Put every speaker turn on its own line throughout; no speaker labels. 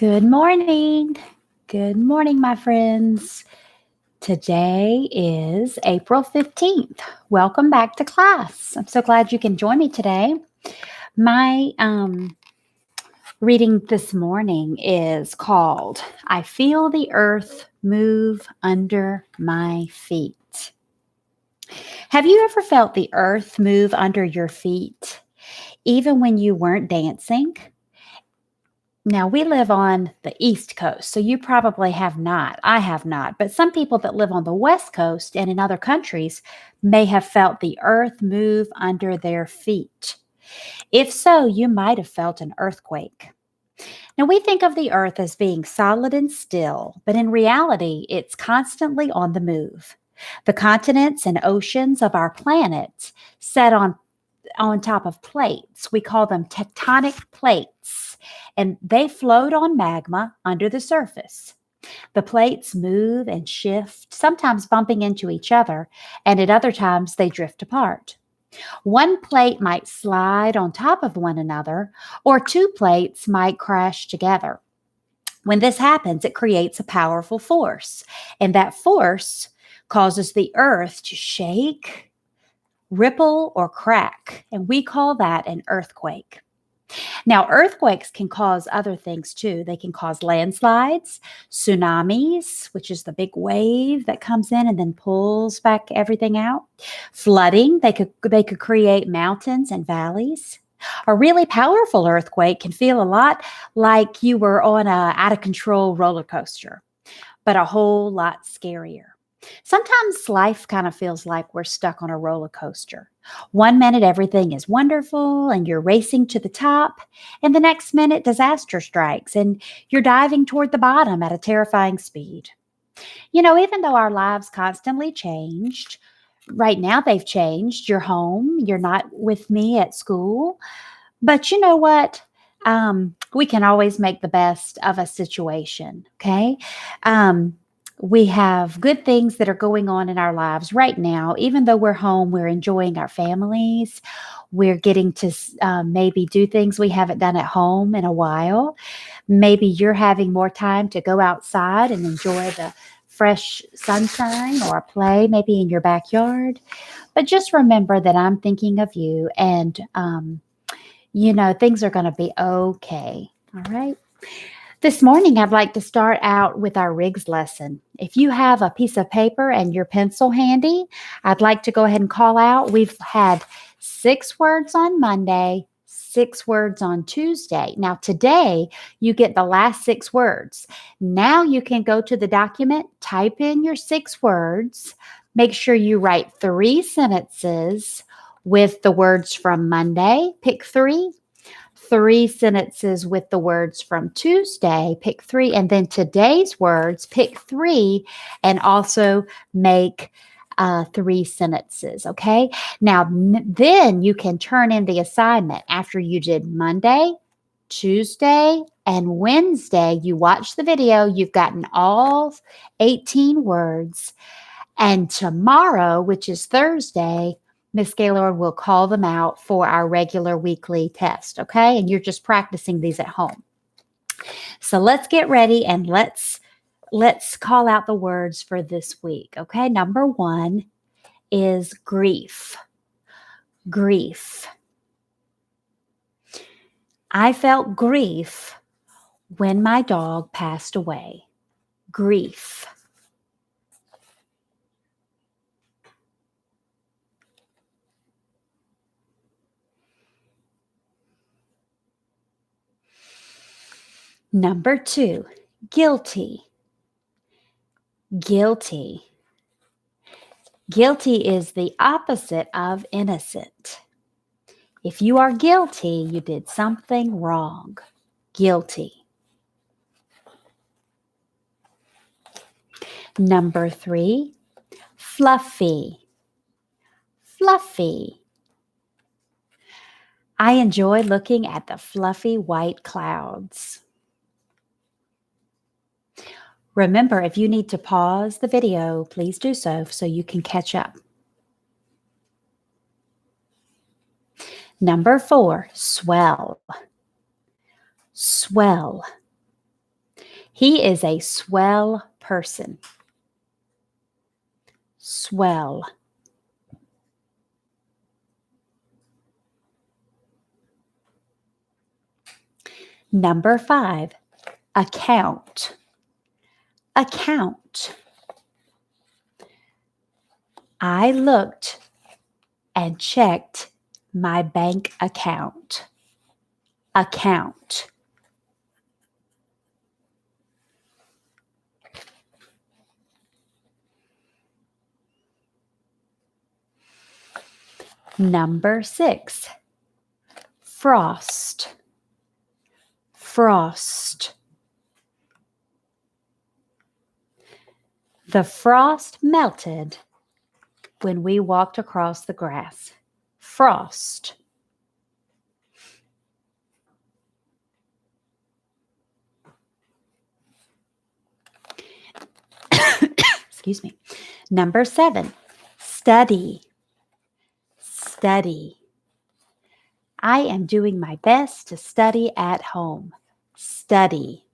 Good morning. Good morning, my friends. Today is April 15th. Welcome back to class. I'm so glad you can join me today. My reading this morning is called I Feel the Earth Move Under My Feet. Have you ever felt the earth move under your feet, even when you weren't dancing? Now, we live on the East Coast, so you probably have not. I have not. But some people that live on the West Coast and in other countries may have felt the earth move under their feet. If so, you might have felt an earthquake. Now, we think of the earth as being solid and still, but in reality, it's constantly on the move. The continents and oceans of our planet set on top of plates. We call them tectonic plates, and they float on magma under the surface. The plates move and shift, sometimes bumping into each other, and at other times they drift apart. One plate might slide on top of one another, or two plates might crash together. When this happens, it creates a powerful force, and that force causes the earth to shake, ripple, or crack, and we call that an earthquake. Now, earthquakes can cause other things too. They can cause landslides, tsunamis, which is the big wave that comes in and then pulls back everything out. Flooding, they could create mountains and valleys. A really powerful earthquake can feel a lot like you were on a out of control roller coaster, but a whole lot scarier. Sometimes life kind of feels like we're stuck on a roller coaster. One minute everything is wonderful and you're racing to the top, and the next minute disaster strikes and you're diving toward the bottom at a terrifying speed. Even though our lives constantly changed, right now they've changed. You're home, you're not with me at school, but you know what? We can always make the best of a situation, okay? We have good things that are going on in our lives right now. Even though we're home, we're enjoying our families. We're getting to maybe do things we haven't done at home in a while. Maybe you're having more time to go outside and enjoy the fresh sunshine or play maybe in your backyard. But just remember that I'm thinking of you, and things are going to be okay. All right. This morning, I'd like to start out with our Riggs lesson. If you have a piece of paper and your pencil handy, I'd like to go ahead and call out. We've had 6 words on Monday, 6 words on Tuesday. Now, today, you get the last 6 words. Now you can go to the document, type in your 6 words, make sure you write 3 sentences with the words from Monday, pick 3 sentences with the words from Tuesday, pick 3, and then today's words, pick 3, and also make 3 sentences, okay? Now, then you can turn in the assignment after you did Monday, Tuesday, and Wednesday. You watch the video, you've gotten all 18 words, and tomorrow, which is Thursday, Miss Gaylord will call them out for our regular weekly test, okay? And you're just practicing these at home. So let's get ready and let's call out the words for this week, okay? Number 1 is grief. Grief. I felt grief when my dog passed away. Grief. Number 2, guilty. Guilty. Guilty is the opposite of innocent. If you are guilty, you did something wrong. Guilty. Number 3, fluffy. Fluffy. I enjoy looking at the fluffy white clouds. Remember, if you need to pause the video, please do so you can catch up. Number 4, swell. Swell. He is a swell person. Swell. Number 5, account. Account. I looked and checked my bank account. Account. Number 6, frost. Frost. The frost melted when we walked across the grass. Frost. Excuse me. Number 7, study. Study. I am doing my best to study at home. Study.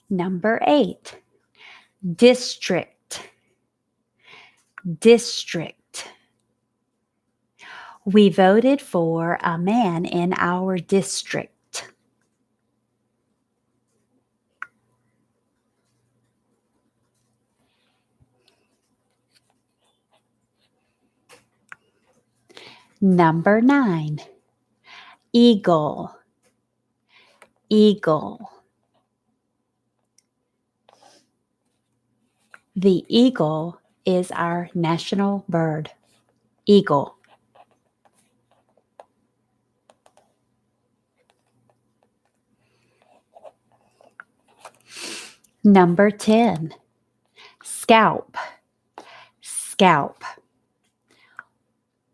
Number 8, district. District. We voted for a man in our district. Number 9, eagle. Eagle. The eagle is our national bird. Eagle. Number 10, scalp. Scalp.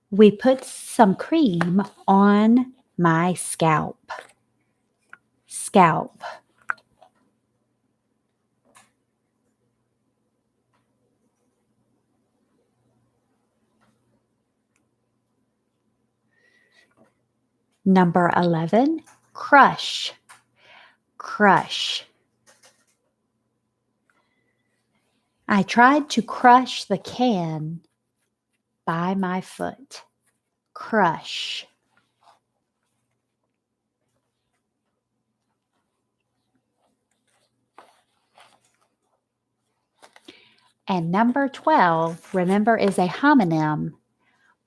We put some cream on my scalp. Scalp. Number 11, crush. Crush. I tried to crush the can by my foot. Crush. And number 12, remember, is a homonym.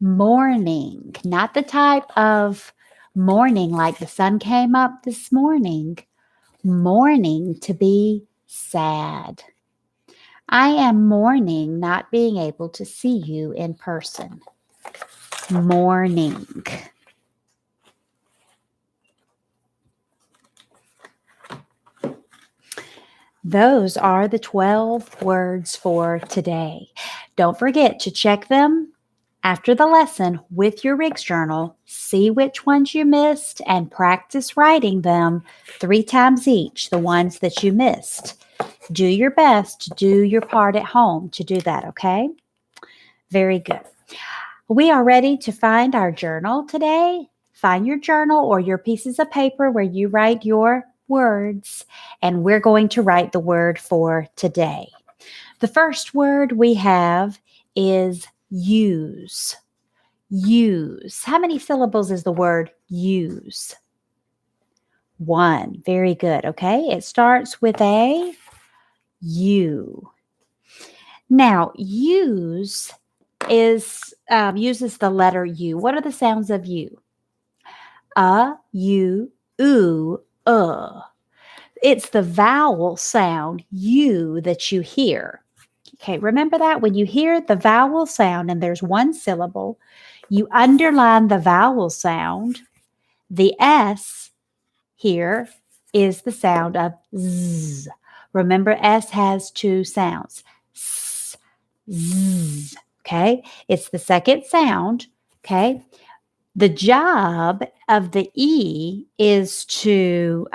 Morning. Not the type of morning like the sun came up this morning. Mourning, to be sad. I am mourning not being able to see you in person. Mourning. Those are the 12 words for today. Don't forget to check them after the lesson with your Riggs Journal. See which ones you missed and practice writing them 3 times each, the ones that you missed. Do your best to do your part at home to do that, okay? Very good. We are ready to find our journal today. Find your journal or your pieces of paper where you write your words, and we're going to write the word for today. The first word we have is use. Use. How many syllables is the word use? 1. Very good. Okay. It starts with a U. Now, use is uses the letter U. What are the sounds of U? U, oo, It's the vowel sound U that you hear. Okay, remember that when you hear the vowel sound and there's one syllable, you underline the vowel sound. The S here is the sound of Z. Remember, S has 2 sounds. S, Z. Okay, it's the second sound. Okay, the job of the E is to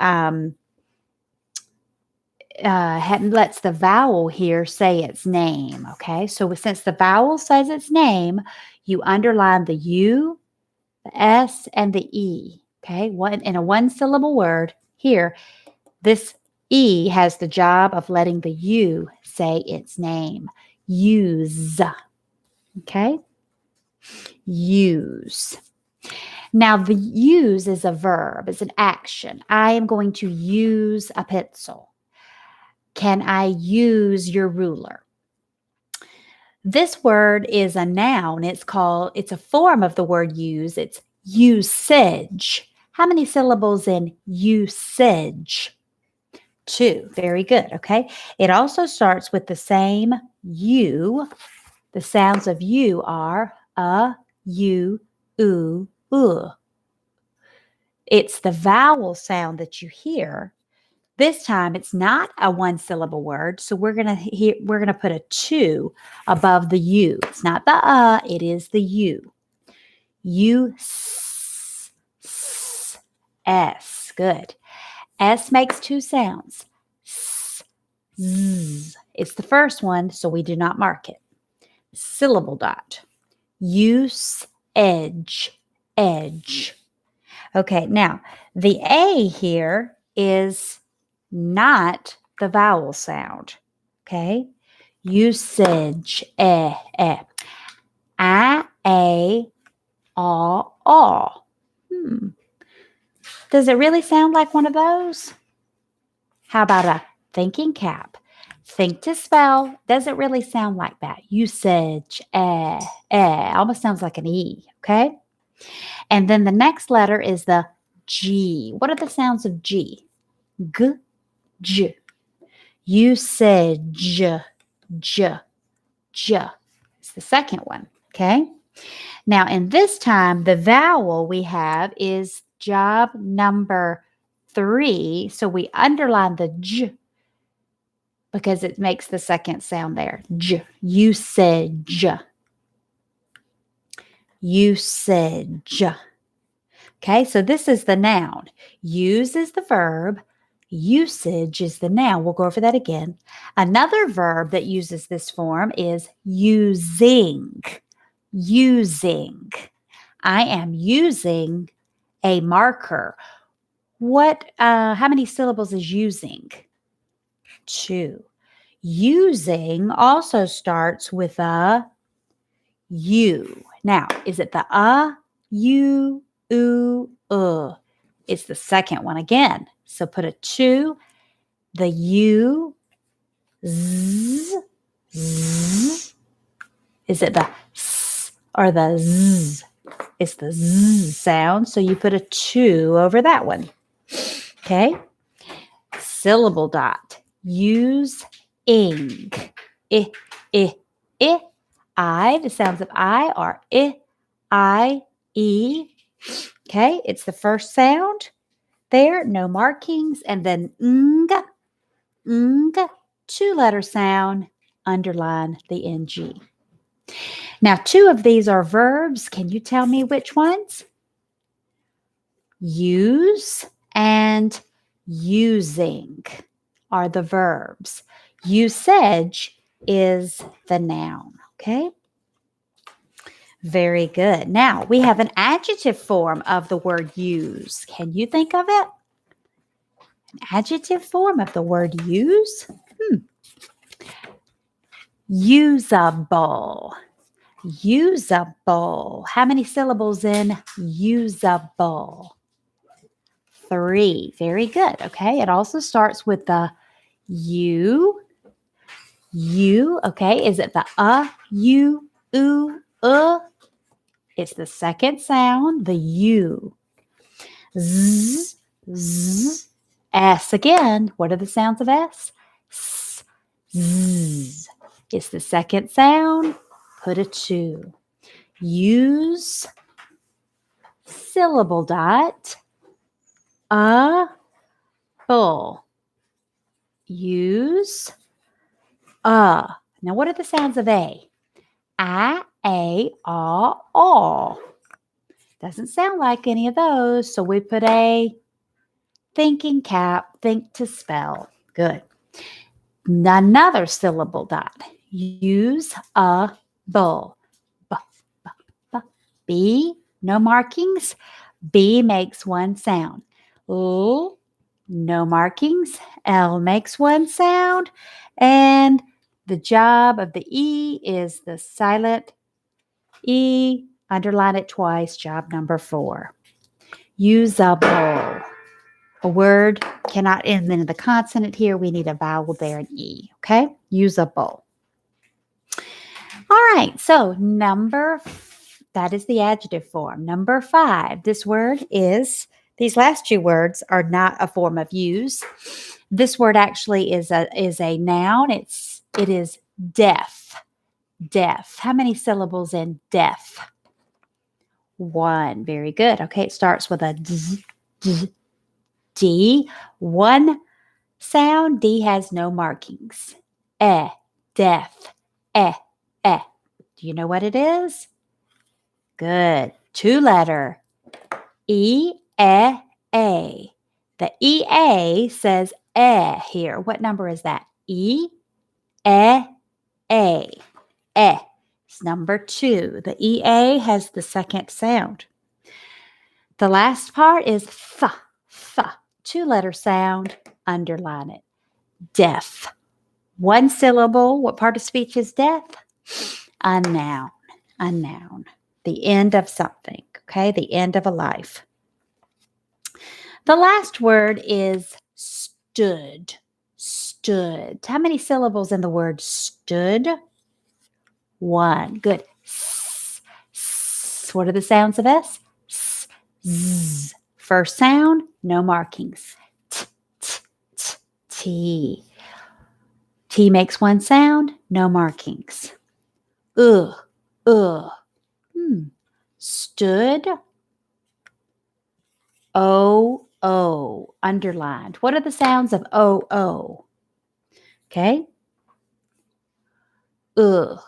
lets the vowel here say its name. Okay, so since the vowel says its name, you underline the U, the S, and the E. Okay, in a one-syllable word here, this E has the job of letting the U say its name. Use. Okay, use. Now, the use is a verb, it's an action. I am going to use a pencil. Can I use your ruler? This word is a noun. It's a form of the word use. It's usage. How many syllables in usage? 2. Very good. Okay. It also starts with the same U. The sounds of U are u, u. It's the vowel sound that you hear. This time it's not a one-syllable word, so we're gonna put a 2 above the U. It's not the it is the U. S. Good. S makes 2 sounds. S, z. It's the first one, so we do not mark it. Syllable dot. Use, edge, edge. Okay, now the A here is not the vowel sound. Okay, usage, I, a, aw. Does it really sound like one of those? How about a thinking cap? Think to spell. Does it really sound like that? Usage, almost sounds like an E. Okay. And then the next letter is the G. What are the sounds of G? G, J. Usage, J, J. It's the second one. Okay. Now, in this time, the vowel we have is job number 3. So we underline the J because it makes the second sound there. J. Usage. Usage. Okay, so this is the noun. Use is the verb. Usage is the noun. We'll go over that again. Another verb that uses this form is using. Using. I am using a marker. How many syllables is using? 2. Using also starts with a U. Now, is it the U, It's the second one again. So put a 2, the U, Z, Z. Is it the S or the Z? It's the Z sound. So you put a 2 over that one. Okay. Syllable dot. Use ing. I. The sounds of I are I, E. Okay. It's the first sound there. No markings. And then ng. 2-letter sound. Underline the NG. Now, 2 of these are verbs. Can you tell me which ones? Use and using are the verbs. Usage is the noun. Okay? Very good. Now, we have an adjective form of the word use. Can you think of it? An adjective form of the word use? Usable. Usable. How many syllables in usable? 3. Very good. Okay. It also starts with the U. Okay. Is it the U, It's the second sound, the U. Z, Z. S again. What are the sounds of S? S, Z. It's the second sound. Put a 2. Use, syllable dot, bull. Use, Now, what are the sounds of A? A, aw. Doesn't sound like any of those, so we put a thinking cap, think to spell. Good. Another syllable dot. Use a bowl. B, b, b. B, no markings. B makes one sound. L, no markings. L makes one sound. And the job of the E is the silent E. Underline it twice. Job number 4. Usable. A word cannot end in the consonant here. We need a vowel there, an E. Okay? Usable. All right. So that is the adjective form. Number 5. This word is, these last 2 words are not a form of use. This word actually is a noun. It is deaf. Deaf. How many syllables in deaf? 1. Very good. Okay, it starts with a d, d, D. 1 sound. D has no markings. Deaf. Eh. Do you know what it is? Good. 2-letter. E, A. The EA says here. What number is that? E, A. It's number 2. The EA has the second sound. The last part is th. 2-letter sound. Underline it. Deaf. 1 syllable. What part of speech is deaf? A noun. A noun. The end of something. Okay, the end of a life. The last word is stood. Stood. How many syllables in the word stood? 1. Good. S. What are the sounds of S? S. Z. First sound, no markings. T. T makes 1 sound, no markings. Stood. O. Underlined. What are the sounds of O? Okay. Ooh.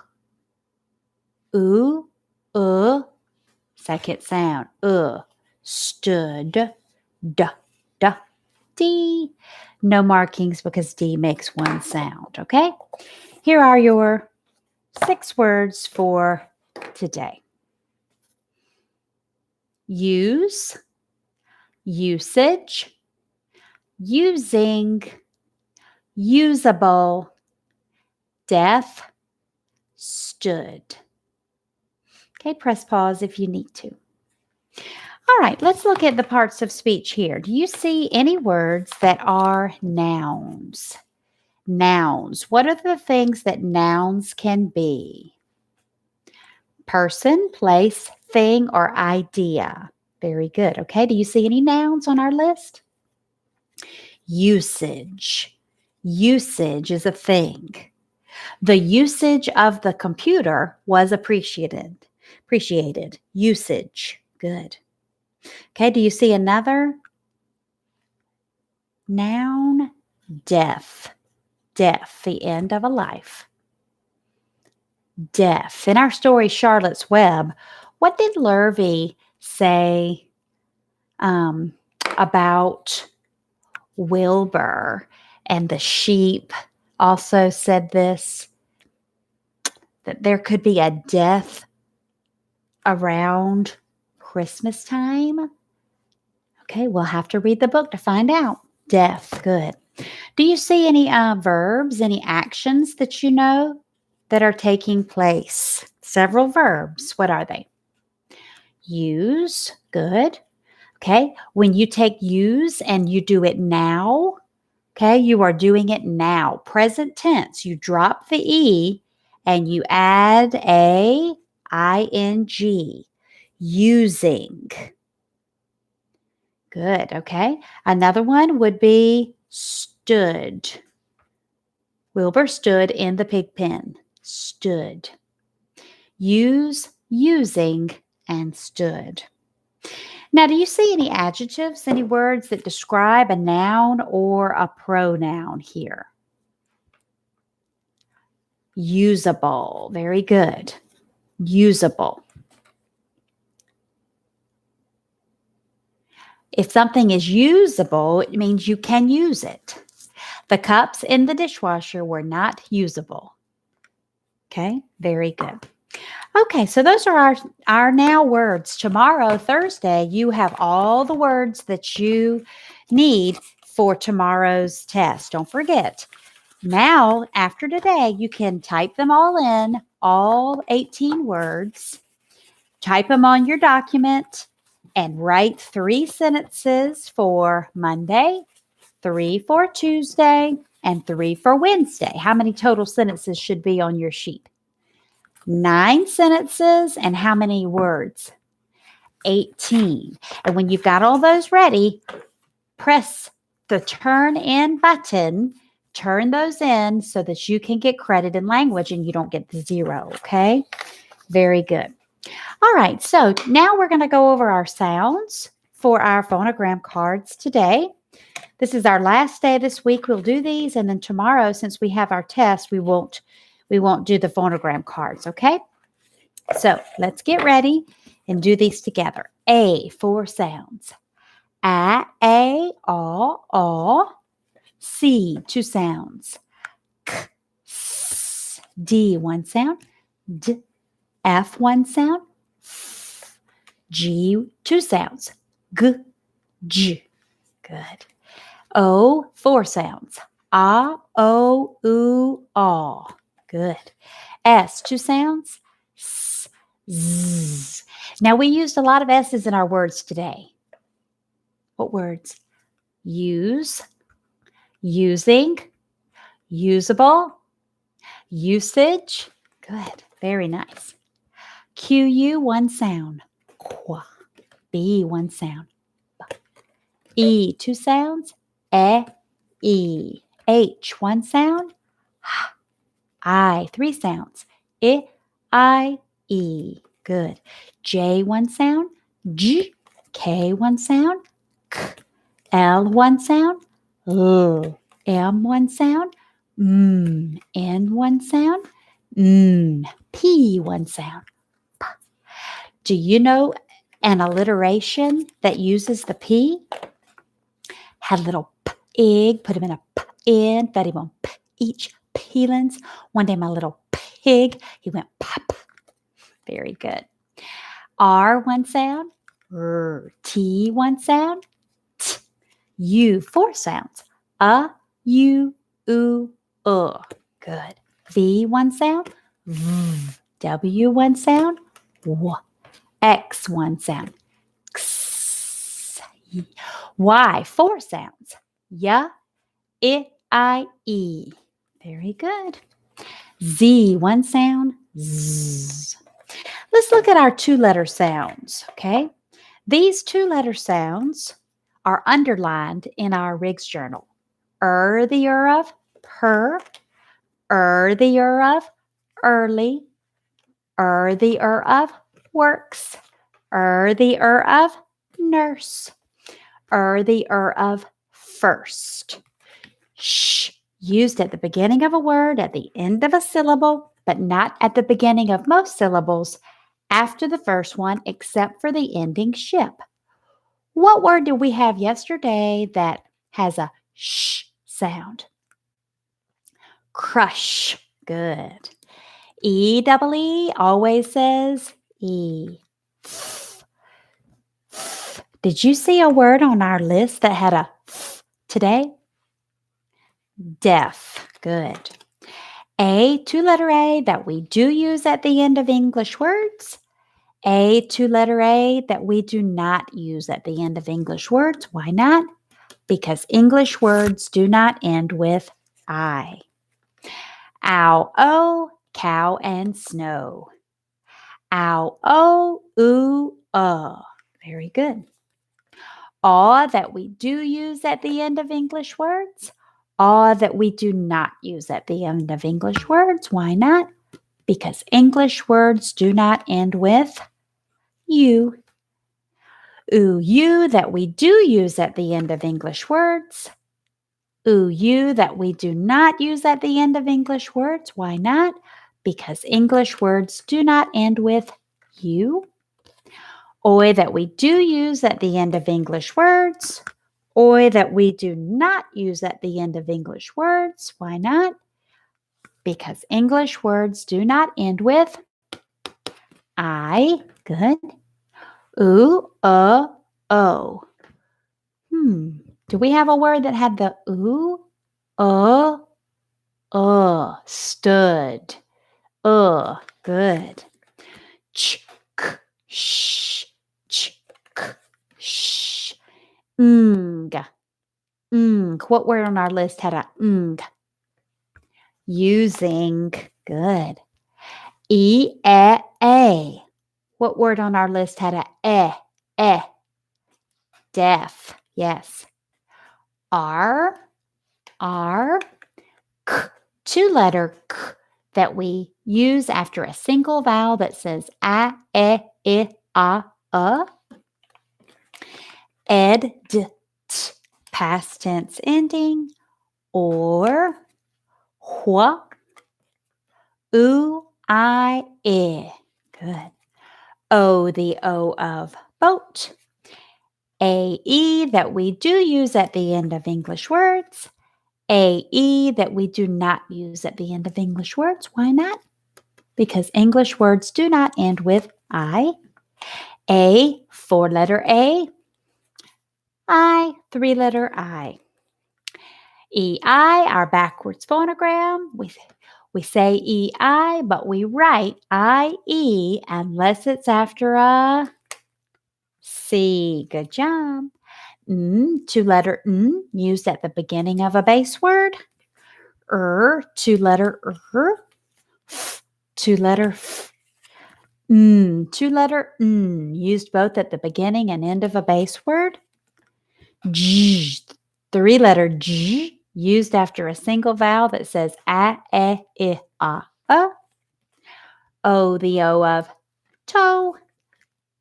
Second sound. Stood. D. No markings because D makes 1 sound. Okay. Here are your 6 words for today. Use, usage, using, usable, deaf, stood. Okay, press pause if you need to. All right, let's look at the parts of speech here. Do you see any words that are nouns? Nouns. What are the things that nouns can be? Person, place, thing, or idea. Very good. Okay, do you see any nouns on our list? Usage. Usage is a thing. The usage of the computer was appreciated. Usage. Good. Okay, do you see another noun? Deaf. Deaf, the end of a life. Deaf. In our story, Charlotte's Web, what did Lurvy say about Wilbur? And the sheep also said this, that there could be a death around Christmas time. Okay, we'll have to read the book to find out. Death, good. Do you see any verbs, any actions that you know that are taking place? Several verbs. What are they? Use, good. Okay, when you take use and you do it now, okay, you are doing it now. Present tense, you drop the E and you add a ing. Using. Good, okay. Another one would be stood. Wilbur stood in the pig pen. Stood. Use, using, and stood. Now, do you see any adjectives, any words that describe a noun or a pronoun here? Usable. Very good. Usable. If something is usable, it means you can use it. The cups in the dishwasher were not usable. Okay, very good. Okay, so those are our now words. Tomorrow, Thursday, you have all the words that you need for tomorrow's test. Don't forget. Now, after today, you can type them all in, all 18 words, type them on your document, and write 3 sentences for Monday, 3 for Tuesday, and 3 for Wednesday. How many total sentences should be on your sheet? 9 sentences, and how many words? 18. And when you've got all those ready, press the turn in button, turn those in so that you can get credit in language and you don't get the 0, okay? Very good. All right, so now we're going to go over our sounds for our phonogram cards today. This is our last day this week. We'll do these, and then tomorrow, since we have our test, we won't do the phonogram cards, okay? So let's get ready and do these together. A, 4 sounds. A, aw. C, 2 sounds. K, s. D, 1 sound. D, F, 1 sound. F, G, 2 sounds. G, j. Good. O, 4 sounds. A, o, oo, aw. Good. S, 2 sounds. S, z. Now, we used a lot of S's in our words today. What words? Use, using, usable, usage. Good. Very nice. Q-U, 1 sound. Qua. B, 1 sound. E, 2 sounds. E. H, 1 sound. I, 3 sounds. I, E. Good. J, 1 sound. J. K, 1 sound. K. L, 1 sound. L. M, 1 sound. N, 1 sound. P, 1 sound. P. Do you know an alliteration that uses the P? Had a little pig, put him in a pen, fed him on each peelings. One day, my little pig, he went pop. Very good. R, 1 sound. R. T, 1 sound. T. U, 4 sounds. U, oo, Good. V, 1 sound. V. W, 1 sound. W. X, 1 sound. X. Y, 4 sounds. Y, I, E. Very good. Z, 1 sound. Z. Let's look at our 2-letter sounds, okay? These 2-letter sounds are underlined in our Riggs journal. The of, per. The of, early. The of, works. The of, nurse. The of, first. Sh, used at the beginning of a word, at the end of a syllable, but not at the beginning of most syllables after the first one, except for the ending ship. What word did we have yesterday that has a sh sound? Crush. Good. E always says E. Did you see a word on our list that had a today? Deaf. Good. A, 2-letter A that we do use at the end of English words. A, 2-letter A that we do not use at the end of English words. Why not? Because English words do not end with I. Ow, oh, cow and snow. Ow, oh, ooh, Very good. Aw that we do use at the end of English words. Aw that we do not use at the end of English words. Why not? Because English words do not end with you. Ooh, you that we do use at the end of English words. Ooh, you that we do not use at the end of English words. Why not? Because English words do not end with you. Oi that we do use at the end of English words. oi that we do not use at the end of English words. Why not? Because English words do not end with I. Good. Oo, o. Do we have a word that had the oo? Stood. Good. Ch, k, sh, ch, k, sh. Ng. What word on our list had a ng? Using. Good. A. What word on our list had a eh? Deaf. Yes. R. K. Two-letter k that we use after a single vowel that says a, e, I, a. Ed, d, t, past tense ending, or wha, I, Good. O, the O of boat. A-E that we do use at the end of English words. A-E that we do not use at the end of English words. Why not? Because English words do not end with I. A, four-letter A. I, three-letter I. E-I, our backwards phonogram. We say E-I, but we write I-E unless it's after a C. Good job. Two-letter N used at the beginning of a base word. Two-letter F, two-letter F. Two-letter N used both at the beginning and end of a base word. J, three-letter J used after a single vowel that says a, e, I, a. O, the O of toe.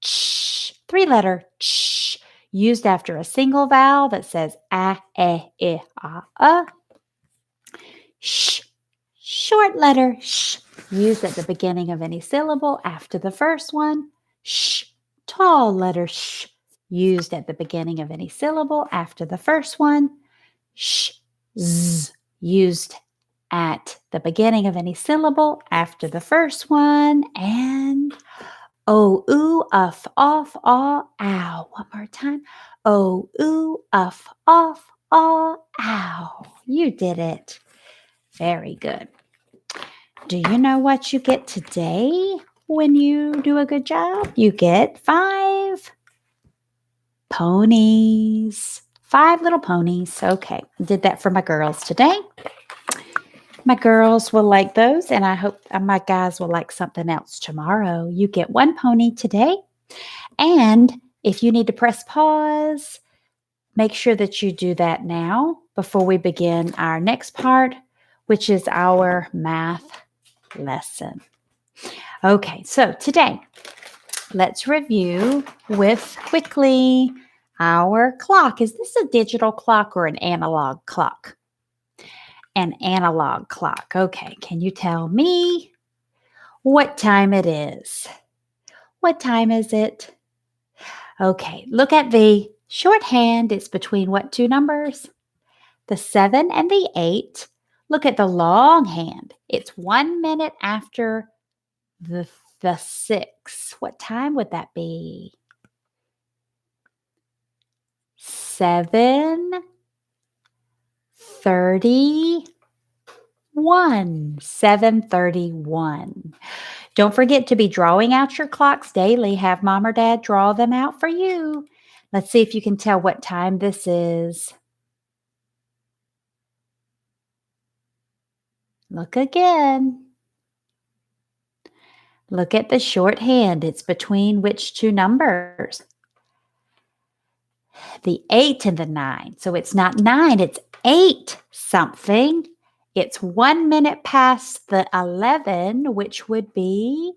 Ch, three-letter ch used after a single vowel that says a, e, I, a. Sh, short letter sh used at the beginning of any syllable after the first one. Sh, tall letter sh used at the beginning of any syllable after the first one. Sh, z used at the beginning of any syllable after the first one. And o, oo, uff, off, aw, ow. One more time. O, oo, uff, off, aw, ow. You did it. Very good. Do you know what you get today when you do a good job? You get 5 ponies. 5 little ponies. Okay, did that for my girls today. My girls will like those, and I hope my guys will like something else tomorrow. You get 1 pony today, and if you need to press pause, make sure that you do that now before we begin our next part, which is our math lesson. Okay, so today, let's review with quickly our clock. Is this a digital clock or an analog clock? An analog clock. Okay, can you tell me what time it is? What time is it? Okay, look at the shorthand. It's between what 2 numbers? The 7 and the 8. Look at the longhand. It's 1 minute after the 6. What time would that be? 7:31. 7:31. Don't forget to be drawing out your clocks daily. Have mom or dad draw them out for you. Let's see if you can tell what time this is. Look again. Look at the shorthand. It's between which 2 numbers? The 8 and the 9. So it's not 9, it's 8 something. It's 1 minute past the 11, which would be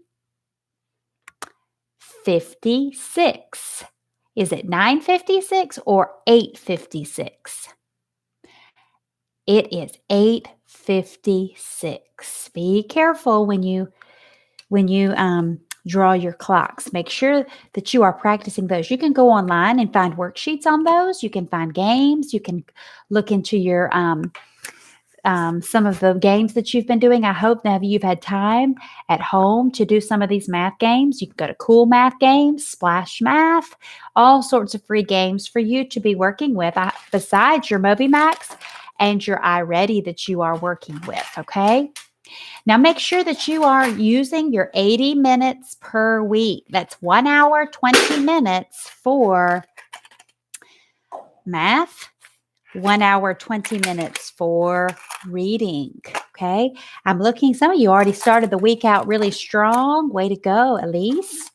56. Is it 9:56 or 8:56? It is 8:56. Be careful when you Draw your clocks. Make sure that you are practicing those. You can go online and find worksheets on those. You can find games. You can look into your some of the games that you've been doing. I hope that you've had time at home to do some of these math games. You can go to Cool Math Games, Splash Math, all sorts of free games for you to be working with besides your MobyMax and your iReady that you are working with, okay? Now make sure that you are using your 80 minutes per week. That's 1 hour, 20 minutes for math, 1 hour, 20 minutes for reading. Okay. I'm looking, some of you already started the week out really strong. Way to go, Elise.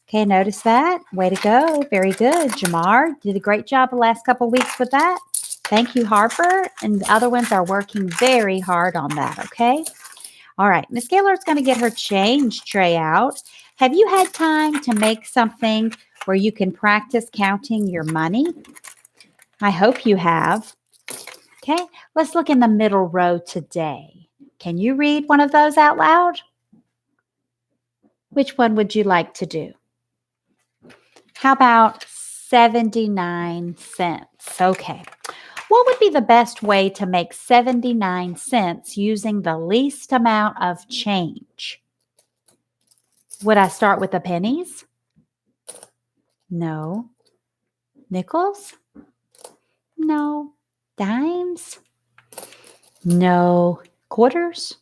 Okay, notice that. Way to go. Very good. Jamar did a great job the last couple of weeks with that. Thank you, Harper. And the other ones are working very hard on that. Okay. All right. Miss Gaylord's going to get her change tray out. Have you had time to make something where you can practice counting your money? I hope you have. Okay, let's look in the middle row today. Can you read one of those out loud? Which one would you like to do? How about 79 cents? Okay. What would be the best way to make 79 cents using the least amount of change? Would I start with the pennies? No. Nickels? No. Dimes? No. Quarters?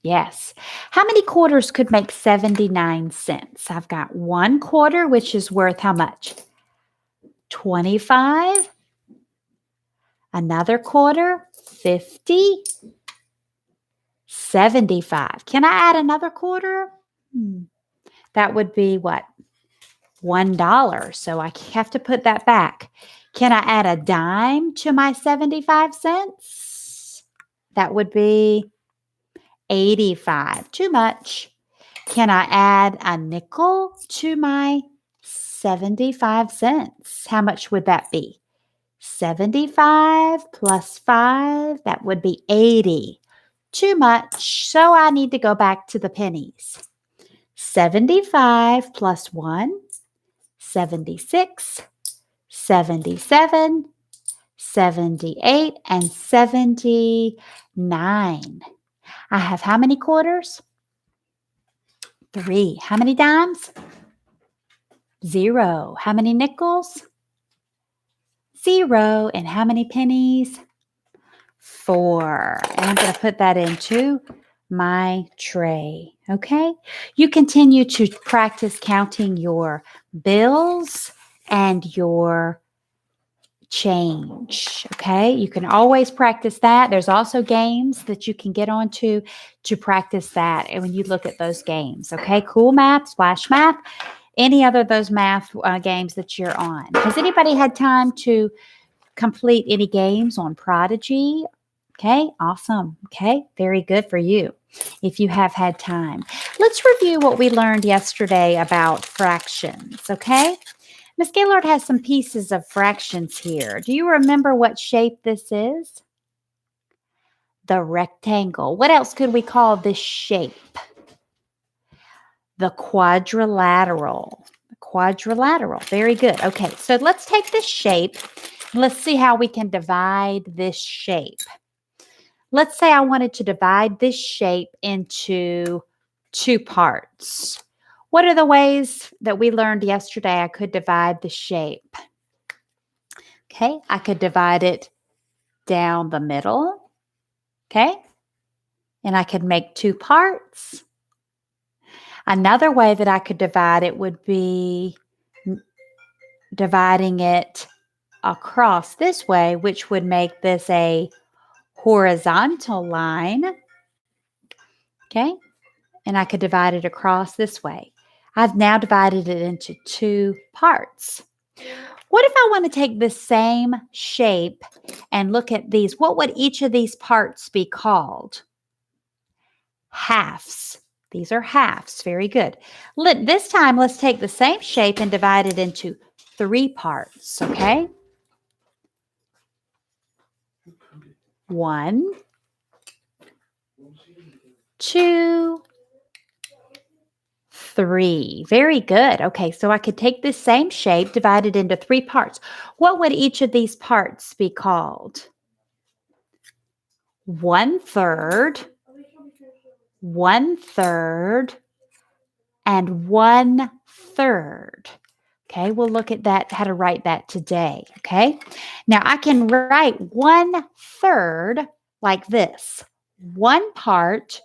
Yes. How many quarters could make 79 cents? I've got 1 quarter, which is worth how much? 25. Another quarter, 50. 75. Can I add another quarter? That would be what? $1. So I have to put that back. Can I add a dime to my 75 cents? That would be 85. Too much. Can I add a nickel to my 75 cents? How much would that be? 75 plus 5, that would be 80. Too much, so I need to go back to the pennies. 75 plus 1, 76, 77, 78, and 79. I have how many quarters? 3. How many dimes? 0. How many nickels? 0. And how many pennies? 4. And I'm going to put that into my tray. Okay? You continue to practice counting your bills and your change. Okay? You can always practice that. There's also games that you can get onto to practice that. And when you look at those games, okay? Cool Math, Splash Math, any other of those math games that you're on. Has anybody had time to complete any games on Prodigy? Okay, awesome. Okay, very good for you if you have had time. Let's review what we learned yesterday about fractions, okay? Miss Gaylord has some pieces of fractions here. Do you remember what shape this is? The rectangle. What else could we call this shape? The quadrilateral. Quadrilateral. Very good. Okay, so let's take this shape. Let's see how we can divide this shape. Let's say I wanted to divide this shape into 2 parts. What are the ways that we learned yesterday I could divide the shape? Okay, I could divide it down the middle. Okay, and I could make 2 parts. Another way that I could divide it would be dividing it across this way, which would make this a horizontal line. Okay, and I could divide it across this way. I've now divided it into 2 parts. What if I want to take the same shape and look at these? What would each of these parts be called? Halves. These are halves. Very good. This time, let's take the same shape and divide it into 3 parts, okay? 1, 2, 3. Very good. Okay, so I could take this same shape, divide it into 3 parts. What would each of these parts be called? 1/3, 1/3, and 1/3. Okay, we'll look at that, how to write that today. Okay, now I can write 1/3 like this: 1 part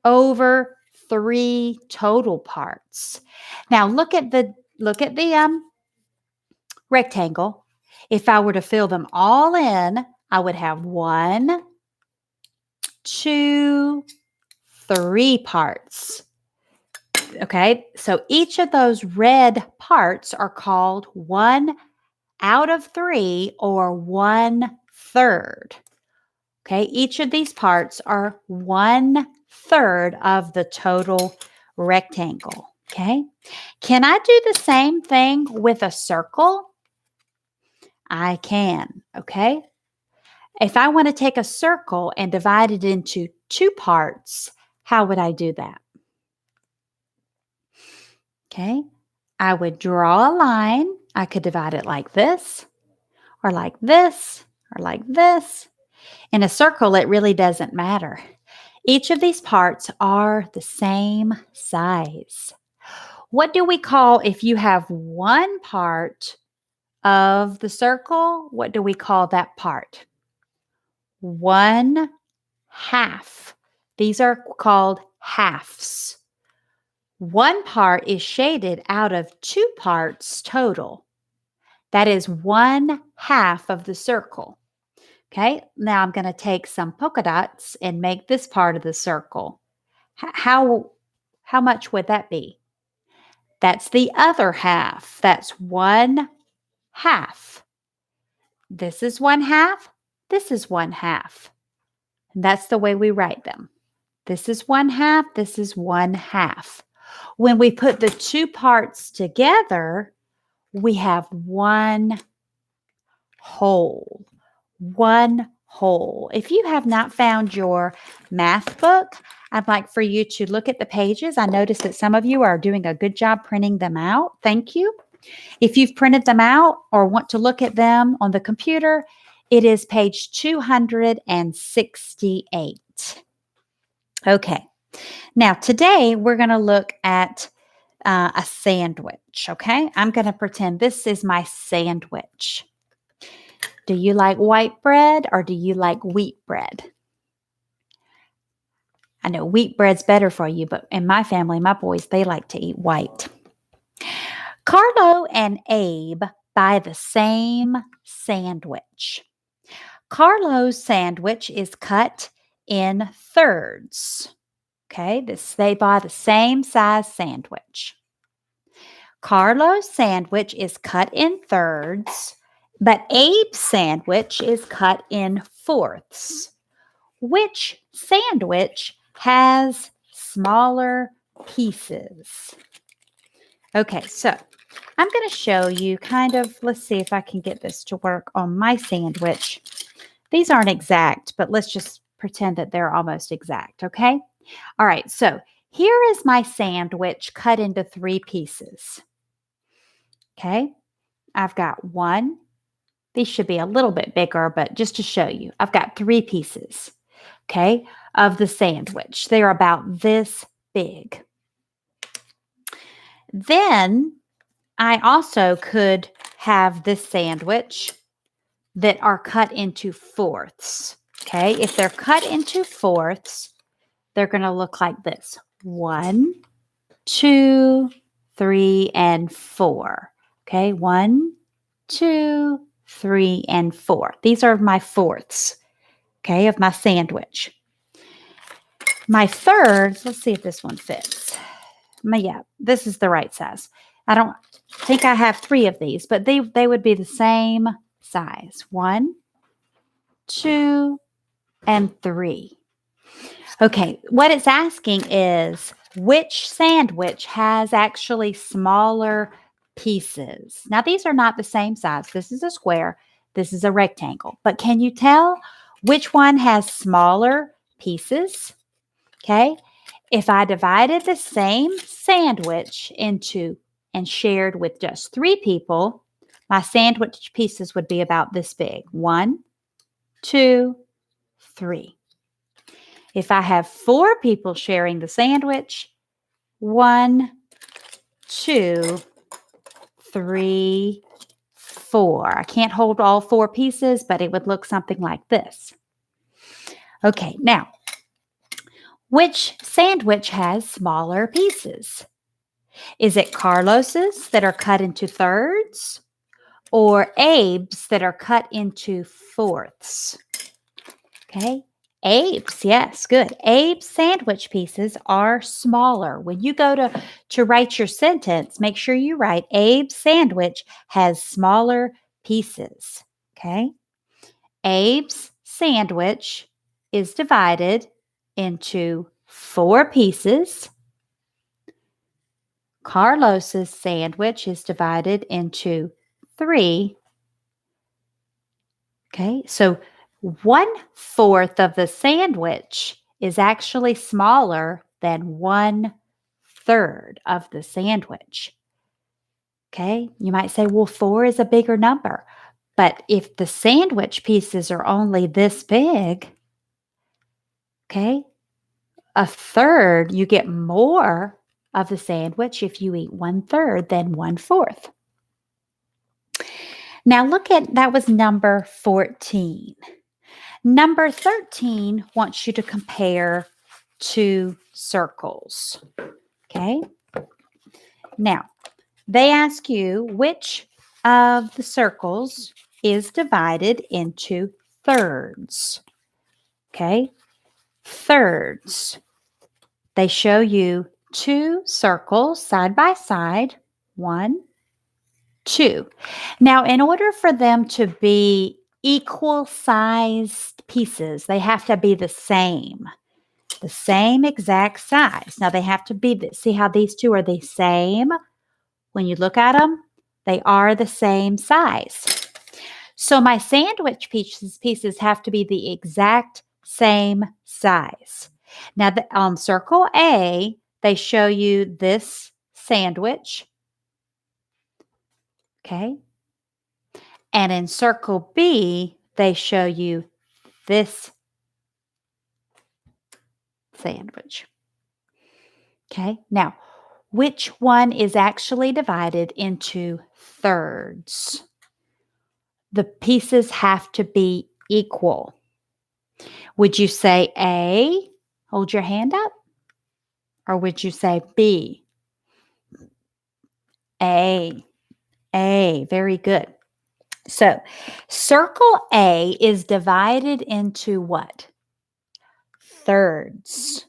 over 3 total parts. Now look at the rectangle. If I were to fill them all in, I would have 1, 2, 3 parts. Okay, so each of those red parts are called 1 out of 3 or 1/3. Okay, each of these parts are 1/3 of the total rectangle. Okay, can I do the same thing with a circle? I can. Okay, if I want to take a circle and divide it into 2 parts, how would I do that? Okay, I would draw a line. I could divide it like this, or like this, or like this. In a circle, it really doesn't matter. Each of these parts are the same size. What do we call, if you have one part of the circle, what do we call that part? 1/2. These are called halves. One part is shaded out of 2 parts total. That is 1/2 of the circle. Okay, now I'm going to take some polka dots and make this part of the circle. How much would that be? That's the other half. That's 1/2. This is 1/2. This is 1/2. And that's the way we write them. This is 1/2. This is 1/2. When we put the 2 parts together, we have 1 whole. 1 whole. If you have not found your math book, I'd like for you to look at the pages. I noticed that some of you are doing a good job printing them out. Thank you. If you've printed them out or want to look at them on the computer, it is page 268. Okay. Now, today we're going to look at a sandwich. Okay. I'm going to pretend this is my sandwich. Do you like white bread or do you like wheat bread? I know wheat bread's better for you, but in my family, my boys, they like to eat white. Carlo and Abe buy the same sandwich. Carlo's sandwich is cut in thirds. Okay, they buy the same size sandwich. Carlo's sandwich is cut in thirds, but Abe's sandwich is cut in fourths. Which sandwich has smaller pieces? Okay, so I'm going to show you let's see if I can get this to work on my sandwich. These aren't exact, but let's just pretend that they're almost exact, okay? All right, so here is my sandwich cut into 3 pieces. Okay, I've got 1. These should be a little bit bigger, but just to show you, I've got 3 pieces, okay, of the sandwich. They're about this big. Then I also could have this sandwich that are cut into fourths, okay? If they're cut into fourths, they're going to look like this: 1, 2, 3, and 4. Okay, 1, 2, 3, and 4. These are my fourths, okay, of my sandwich. My thirds, let's see if this one fits. Yeah, this is the right size. I don't think I have 3 of these, but they would be the same size. 1, 2, and 3. Okay, what it's asking is which sandwich has actually smaller pieces. Now, these are not the same size. This is a square. This is a rectangle. But can you tell which one has smaller pieces? Okay, If I divided the same sandwich into and shared with just 3 people, my sandwich pieces would be about this big. 1, 2, 3. If I have 4 people sharing the sandwich, 1, 2, 3, 4. I can't hold all 4 pieces, but it would look something like this. Okay, now, which sandwich has smaller pieces? Is it Carlos's that are cut into thirds or Abe's that are cut into fourths? Okay, Abe's, yes, good. Abe's sandwich pieces are smaller. When you go to write your sentence, make sure you write Abe's sandwich has smaller pieces. Okay, Abe's sandwich is divided into 4 pieces. Carlos's sandwich is divided into 3. Okay, so 1/4 of the sandwich is actually smaller than 1/3 of the sandwich. Okay, you might say, well, 4 is a bigger number. But if the sandwich pieces are only this big, okay, 1/3, you get more of the sandwich if you eat 1/3 than 1/4. Now look at, that was number 14. Number 13 wants you to compare 2 circles. Okay. Now, they ask you which of the circles is divided into thirds. Okay. Thirds. They show you 2 circles side by side. 1, 2. Now, in order for them to be equal sized pieces, they have to be the same exact size. Now, they have to be, see how these 2 are the same? When you look at them, they are the same size. So my sandwich pieces have to be the exact same size. Now, on circle A, they show you this sandwich. Okay. And in circle B, they show you this sandwich. Okay. Now, which one is actually divided into thirds? The pieces have to be equal. Would you say A? Hold your hand up. Or would you say B? A. A. Very good. So, circle A is divided into what? Thirds.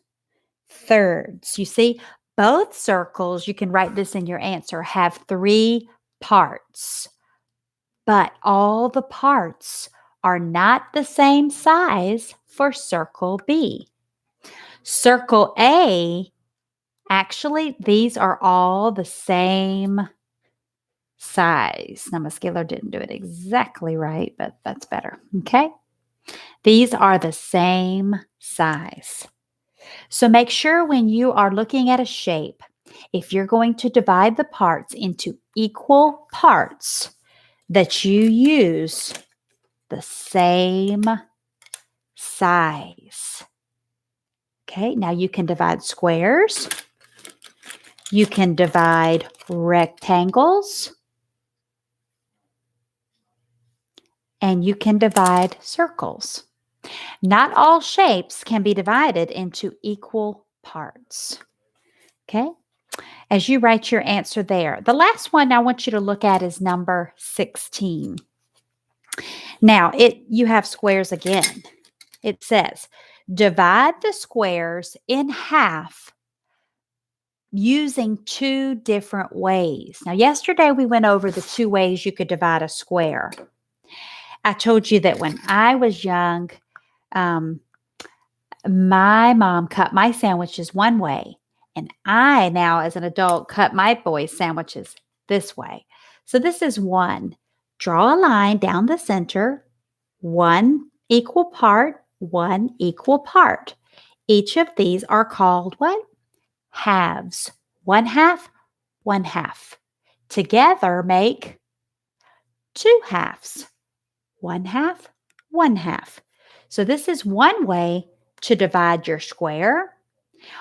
Thirds. You see, both circles, you can write this in your answer, have 3 parts. But all the parts are not the same size for circle B. Circle A, actually, these are all the same size. Now, my scalar didn't do it exactly right, but that's better. Okay? These are the same size. So make sure when you are looking at a shape, if you're going to divide the parts into equal parts, that you use the same size. Okay, now you can divide squares. You can divide rectangles. And you can divide circles. Not all shapes can be divided into equal parts. Okay, as you write your answer there. The last one I want you to look at is number 16. Now, you have squares again. It says, divide the squares in half using 2 different ways. Now, yesterday we went over the 2 ways you could divide a square. I told you that when I was young, my mom cut my sandwiches one way, and I now, as an adult, cut my boys' sandwiches this way. So this is one. Draw a line down the center, 1 equal part, 1 equal part. Each of these are called what? halves. 1/2, 1/2. Together make 2 halves. 1/2, 1/2. So this is one way to divide your square.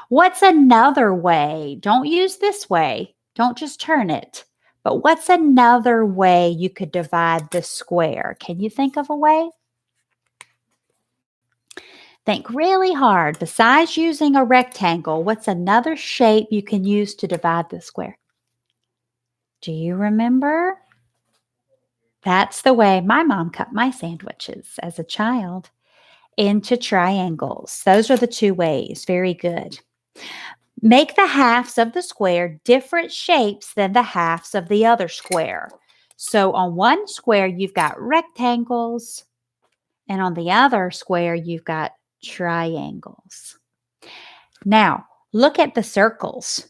What's another way? Don't use this way. Don't just turn it. But what's another way you could divide the square? Can you think of a way? Think really hard. Besides using a rectangle, what's another shape you can use to divide the square? Do you remember? That's the way my mom cut my sandwiches as a child, into triangles. Those are the two ways. Very good. Make the halves of the square different shapes than the halves of the other square. So on one square, you've got rectangles, and on the other square, you've got triangles. Now, look at the circles.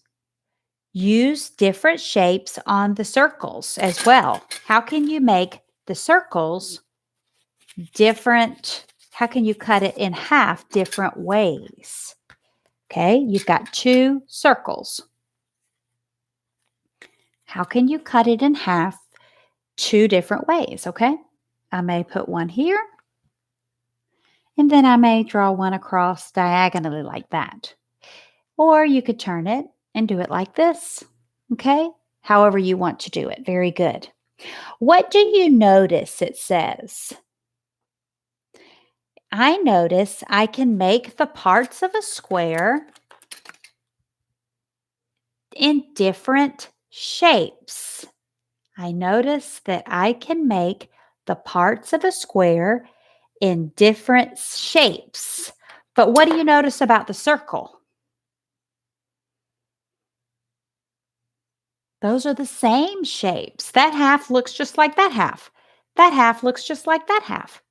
Use different shapes on the circles as well. How can you make the circles different? How can you cut it in half different ways? Okay, you've got 2 circles. How can you cut it in half 2 different ways? Okay, I may put one here, and then I may draw one across diagonally like that. Or you could turn it and do it like this. Okay, however you want to do it. Very good. What do you notice it says? I notice I can make the parts of a square in different shapes. I notice that I can make the parts of a square in different shapes. But what do you notice about the circle? Those are the same shapes. That half looks just like that half. That half looks just like that half.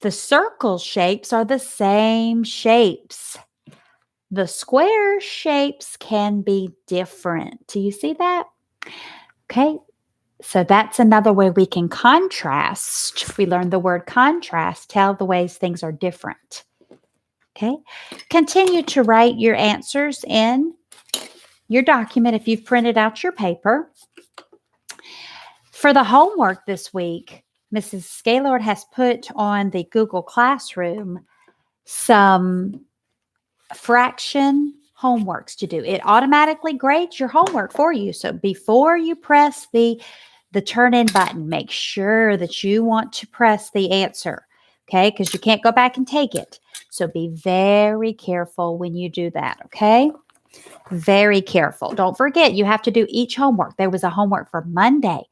The circle shapes are the same shapes. The square shapes can be different. Do you see that? Okay, so that's another way we can contrast. We learned the word contrast, tell the ways things are different. Okay, continue to write your answers in your document if you've printed out your paper. For the homework this week, Mrs. Gaylord has put on the Google Classroom some fraction homeworks to do. It automatically grades your homework for you. So before you press the turn in button, make sure that you want to press the answer, okay? Because you can't go back and take it. So be very careful when you do that, okay? Very careful. Don't forget, you have to do each homework. There was a homework for Monday,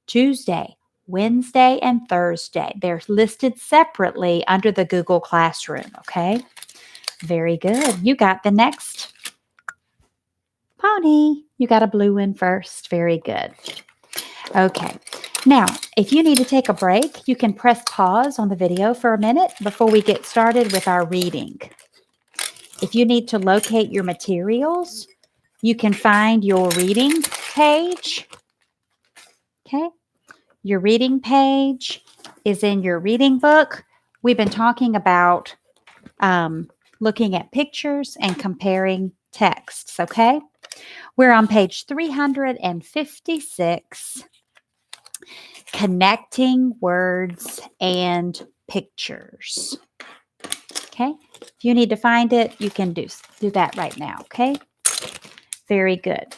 Tuesday, Wednesday, and Thursday. They're listed separately under the Google Classroom, okay? Very good. You got the next pony. You got a blue one first. Very good. Okay. Now, if you need to take a break, you can press pause on the video for a minute before we get started with our reading. If you need to locate your materials, you can find your reading page. Okay. Your reading page is in your reading book. We've been talking about looking at pictures and comparing texts, okay? We're on page 356, connecting words and pictures. Okay? If you need to find it, you can do that right now, okay? Very good.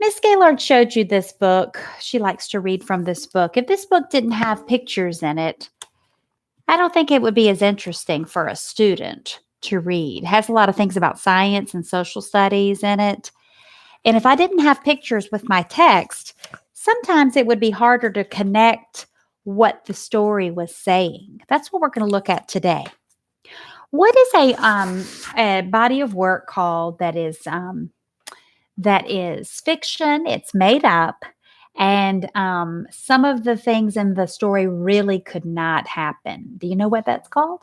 Miss Gaylord showed you this book. She likes to read from this book. If this book didn't have pictures in it, I don't think it would be as interesting for a student to read. It has a lot of things about science and social studies in it. And if I didn't have pictures with my text, sometimes it would be harder to connect what the story was saying. That's what we're going to look at today. What is a body of work called that is fiction? It's made up, and some of the things in the story really could not happen. Do you know what that's called?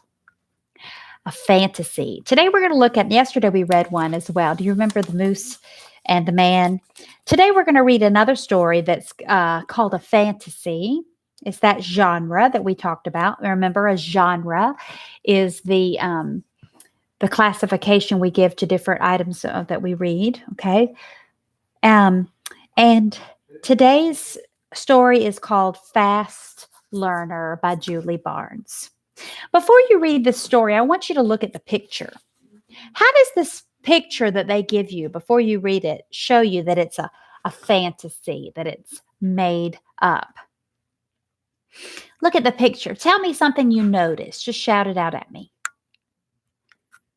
A fantasy. Today we're going to look at, yesterday we read one as well. Do you remember The Moose and the Man? Today we're going to read another story that's called a fantasy. It's that genre that we talked about. Remember, a genre is the the classification we give to different items that we read. Okay. And today's story is called Fast Learner by Julie Barnes. Before you read the story, I want you to look at the picture. How does this picture that they give you before you read it show you that it's a fantasy, that it's made up? Look at the picture. Tell me something you noticed. Just shout it out at me.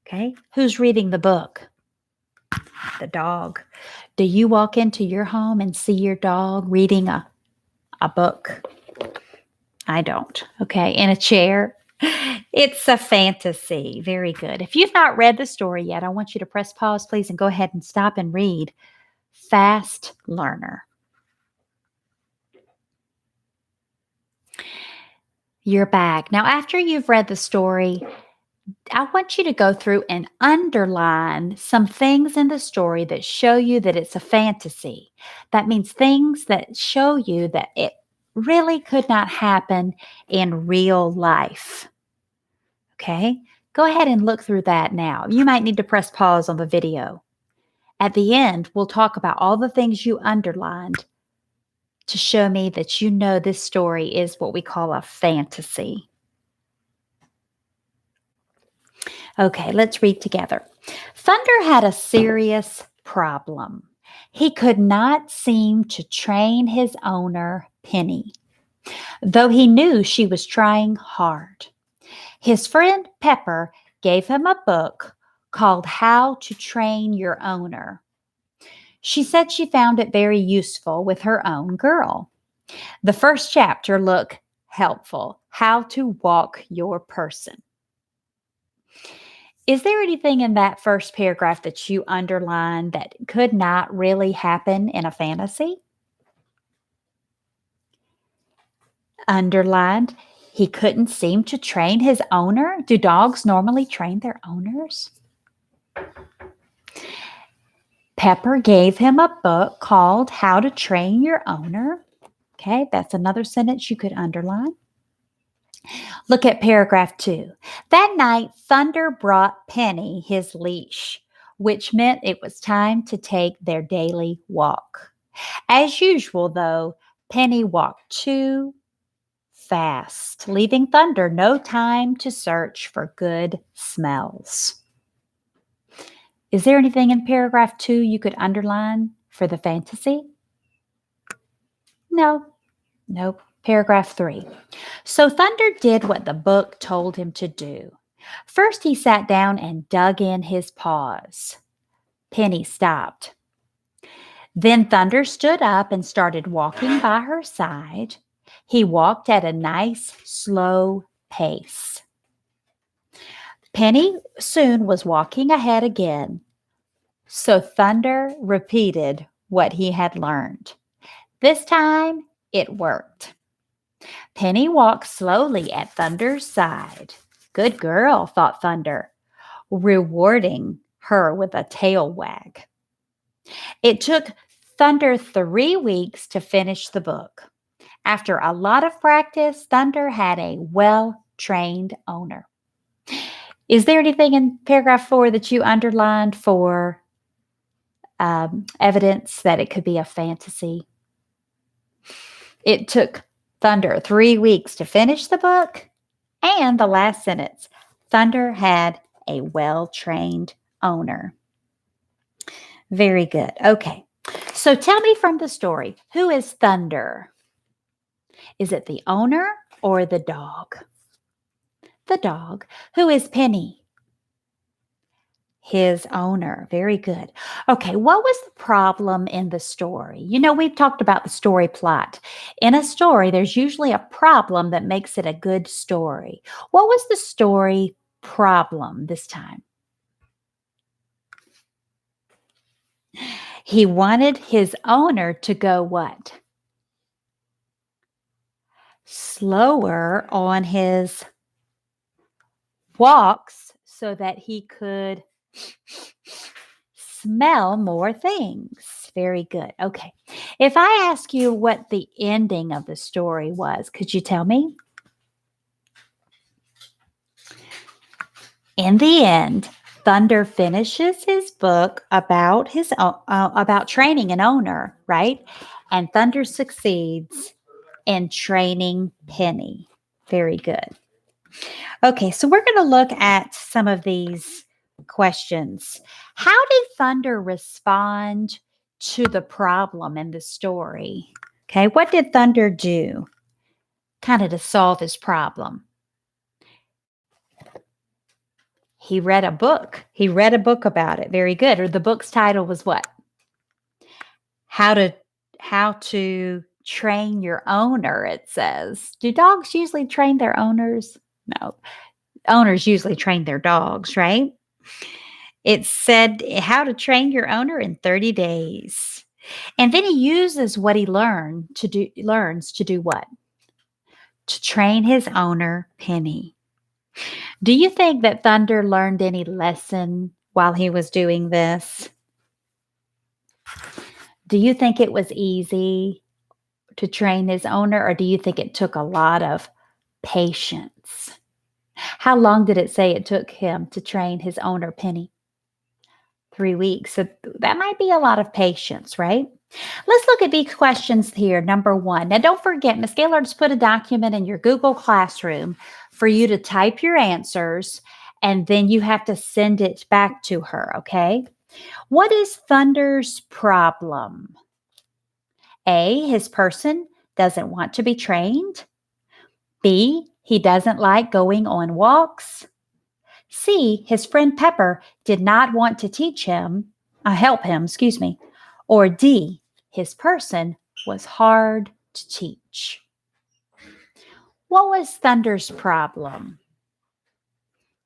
Okay. Who's reading the book? The dog. Do you walk into your home and see your dog reading a book? I don't. Okay. In a chair. It's a fantasy. Very good. If you've not read the story yet, I want you to press pause, please, and go ahead and stop and read Fast Learner. You're back. Now, after you've read the story, I want you to go through and underline some things in the story that show you that it's a fantasy. That means things that show you that it really could not happen in real life. Okay? Go ahead and look through that now. You might need to press pause on the video. At the end, we'll talk about all the things you underlined to show me that you know this story is what we call a fantasy. Okay, let's read together. Thunder had a serious problem. He could not seem to train his owner, Penny, though he knew she was trying hard. His friend Pepper gave him a book called How to Train Your Owner. She said she found it very useful with her own girl. The first chapter looked helpful, How to Walk Your Person. Is there anything in that first paragraph that you underlined that could not really happen in a fantasy? Underlined, he couldn't seem to train his owner. Do dogs normally train their owners? Pepper gave him a book called How to Train Your Owner. Okay, that's another sentence you could underline. Look at paragraph 2. That night, Thunder brought Penny his leash, which meant it was time to take their daily walk. As usual, though, Penny walked too fast, leaving Thunder no time to search for good smells. Is there anything in paragraph 2 you could underline for the fantasy? No. Nope. Paragraph 3. So Thunder did what the book told him to do. First, he sat down and dug in his paws. Penny stopped. Then Thunder stood up and started walking by her side. He walked at a nice, slow pace. Penny soon was walking ahead again. So Thunder repeated what he had learned. This time, it worked. Penny walked slowly at Thunder's side. Good girl, thought Thunder, rewarding her with a tail wag. It took Thunder 3 weeks to finish the book. After a lot of practice, Thunder had a well-trained owner. Is there anything in paragraph 4 that you underlined for evidence that it could be a fantasy? It took Thunder 3 weeks to finish the book. And the last sentence, Thunder had a well-trained owner. Very good. Okay. So tell me from the story, who is Thunder? Is it the owner or the dog? The dog. Who is Penny? His owner. Very good. Okay, what was the problem in the story? You know, we've talked about the story plot. In a story, there's usually a problem that makes it a good story. What was the story problem this time? He wanted his owner to go what? Slower on his walks so that he could smell more things. Very good. Okay. If I ask you what the ending of the story was, could you tell me? In the end, Thunder finishes his book about training an owner, right? And Thunder succeeds in training Penny. Very good. Okay, so we're going to look at some of these questions. How did Thunder respond to the problem in the story? Okay, what did Thunder do kind of to solve his problem? He read a book. He read a book about it. Very good. Or the book's title was what? How to train your owner, it says. Do dogs usually train their owners? No. Owners usually train their dogs, right? It said how to train your owner in 30 days. And then he uses what he learns to do what? To train his owner, Penny. Do you think that Thunder learned any lesson while he was doing this? Do you think it was easy to train his owner, or do you think it took a lot of patience? How long did it say it took him to train his owner, Penny? 3 weeks. So that might be a lot of patience, right? Let's look at these questions here. Number 1. Now, don't forget, Ms. Gaylord's put a document in your Google Classroom for you to type your answers, and then you have to send it back to her, okay? What is Thunder's problem? A, his person doesn't want to be trained. B, he doesn't like going on walks. C, his friend Pepper did not want to help him, Or D, his person was hard to teach. What was Thunder's problem?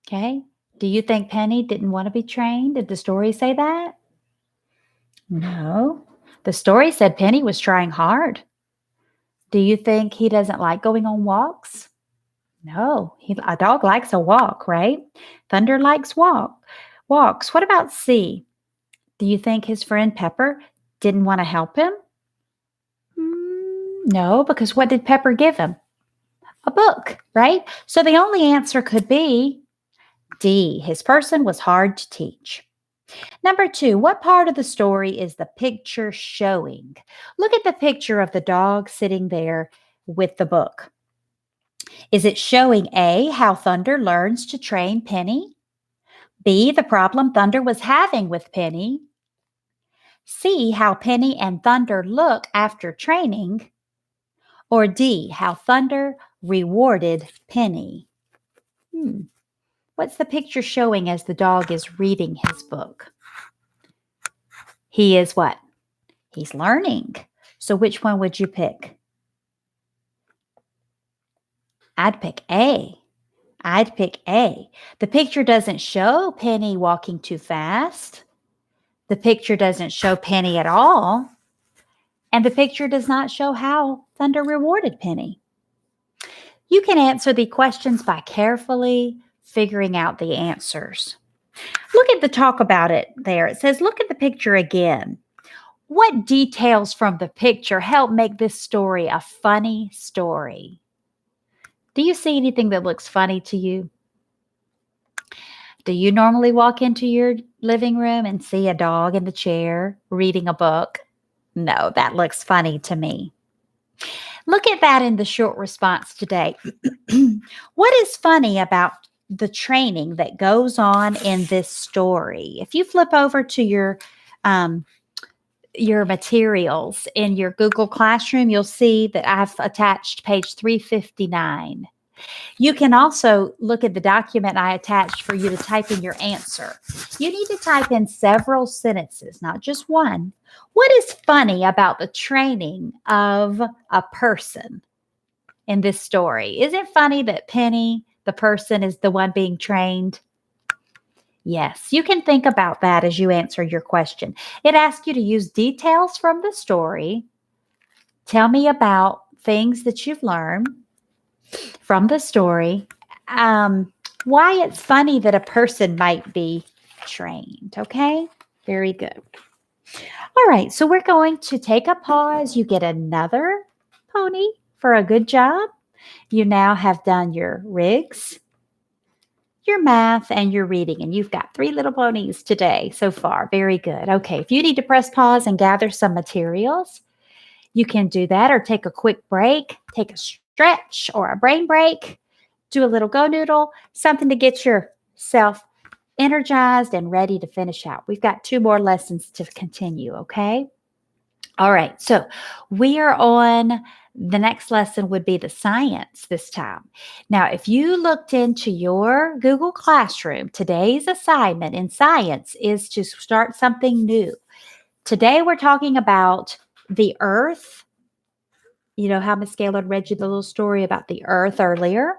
Okay. Do you think Penny didn't want to be trained? Did the story say that? No. The story said Penny was trying hard. Do you think he doesn't like going on walks? No. A dog likes a walk, right? Thunder likes walks. What about C? Do you think his friend Pepper didn't want to help him? No, because what did Pepper give him? A book, right? So the only answer could be D. His person was hard to teach. Number 2, what part of the story is the picture showing? Look at the picture of the dog sitting there with the book. Is it showing A, how Thunder learns to train Penny? B, the problem Thunder was having with Penny? C, how Penny and Thunder look after training? Or D, how Thunder rewarded Penny? What's the picture showing as the dog is reading his book? He is what? He's learning. So which one would you pick? I'd pick A. The picture doesn't show Penny walking too fast. The picture doesn't show Penny at all. And the picture does not show how Thunder rewarded Penny. You can answer the questions by carefully figuring out the answers. Look at the talk about it there. It says, look at the picture again. What details from the picture help make this story a funny story? Do you see anything that looks funny to you? Do you normally walk into your living room and see a dog in the chair reading a book? No, that looks funny to me. Look at that in the short response today. What is funny about the training that goes on in this story? If you flip over to your materials in your Google Classroom, you'll see that I've attached page 359. You can also look at the document I attached for you to type in your answer. You need to type in several sentences, not just one. What is funny about the training of a person in this story? Is it funny that Penny, the person, is the one being trained? Yes, you can think about that as you answer your question. It asks you to use details from the story. Tell me about things that you've learned from the story. Why it's funny that a person might be trained. Okay, very good. All right, so we're going to take a pause. You get another pony for a good job. You now have done your rigs, your math and your reading. And you've got 3 little ponies today so far. Very good. Okay, if you need to press pause and gather some materials, you can do that or take a quick break, take a stretch or a brain break, do a little go noodle, something to get yourself energized and ready to finish out. We've got 2 more lessons to continue, okay? All right, so we are on the next lesson would be the science this time. Now, if you looked into your Google Classroom, today's assignment in science is to start something new. Today, we're talking about the earth. You know how Miss Gaylord read you the little story about the earth earlier?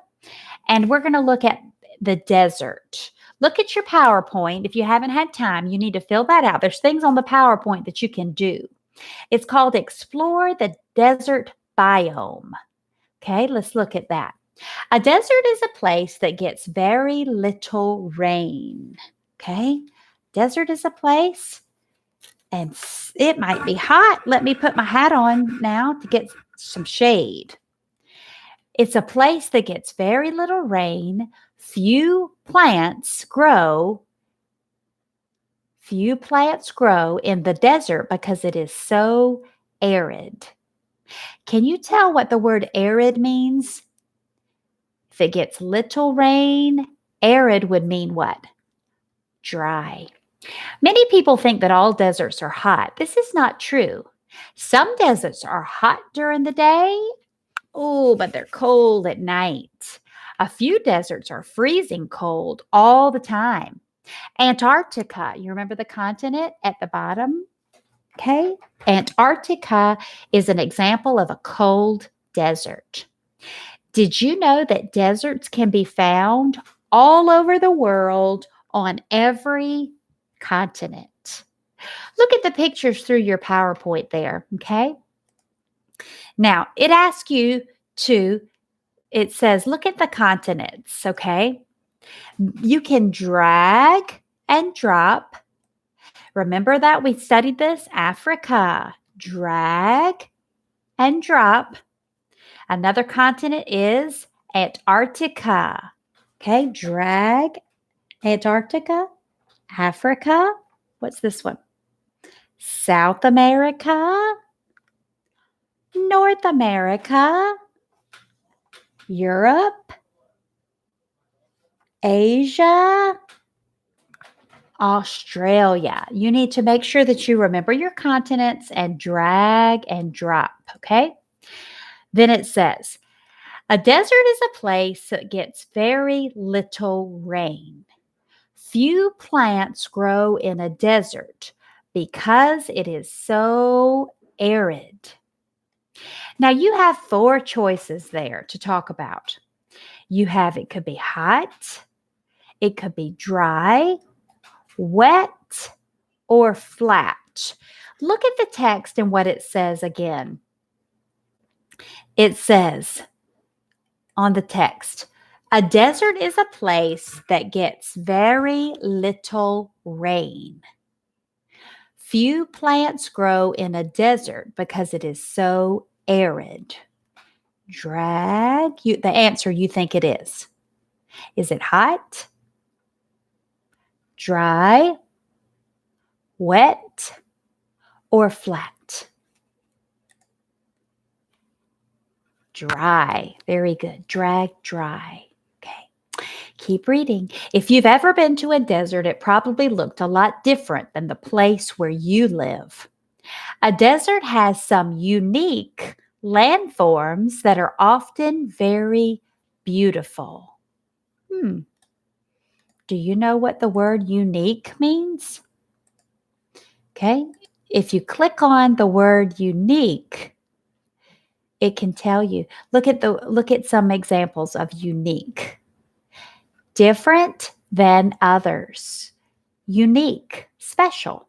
And we're going to look at the desert. Look at your PowerPoint. If you haven't had time, you need to fill that out. There's things on the PowerPoint that you can do. It's called Explore the Desert Biome. Okay, let's look at that. A desert is a place that gets very little rain. Okay, desert is a place, and it might be hot. Let me put my hat on now to get some shade. It's a place that gets very little rain. Few plants grow in the desert because it is so arid. Can you tell what the word arid means? If it gets little rain, arid would mean what? Dry. Many people think that all deserts are hot. This is not true. Some deserts are hot during the day. Oh, but they're cold at night. A few deserts are freezing cold all the time. Antarctica, you remember the continent at the bottom? Okay. Antarctica is an example of a cold desert. Did you know that deserts can be found all over the world on every continent? Look at the pictures through your PowerPoint there, okay? Now, it asks you it says, look at the continents, okay? You can drag and drop. Remember that we studied this? Africa, drag and drop. Another continent is Antarctica. Okay, drag, Antarctica, Africa. What's this one? South America, North America, Europe, Asia, Australia. You need to make sure that you remember your continents and drag and drop, okay? Then it says, a desert is a place that gets very little rain. Few plants grow in a desert because it is so arid. Now, you have 4 choices there to talk about. It could be hot, it could be dry, wet, or flat. Look at the text and what it says again. It says on the text, a desert is a place that gets very little rain. Few plants grow in a desert because it is so arid. The answer you think it is. Is it hot, dry, wet, or flat? Dry. Very good. Drag, dry. Okay. Keep reading. If you've ever been to a desert, it probably looked a lot different than the place where you live. A desert has some unique landforms that are often very beautiful. Do you know what the word unique means? Okay. If you click on the word unique, it can tell you. Look at some examples of unique. Different than others. Unique, special.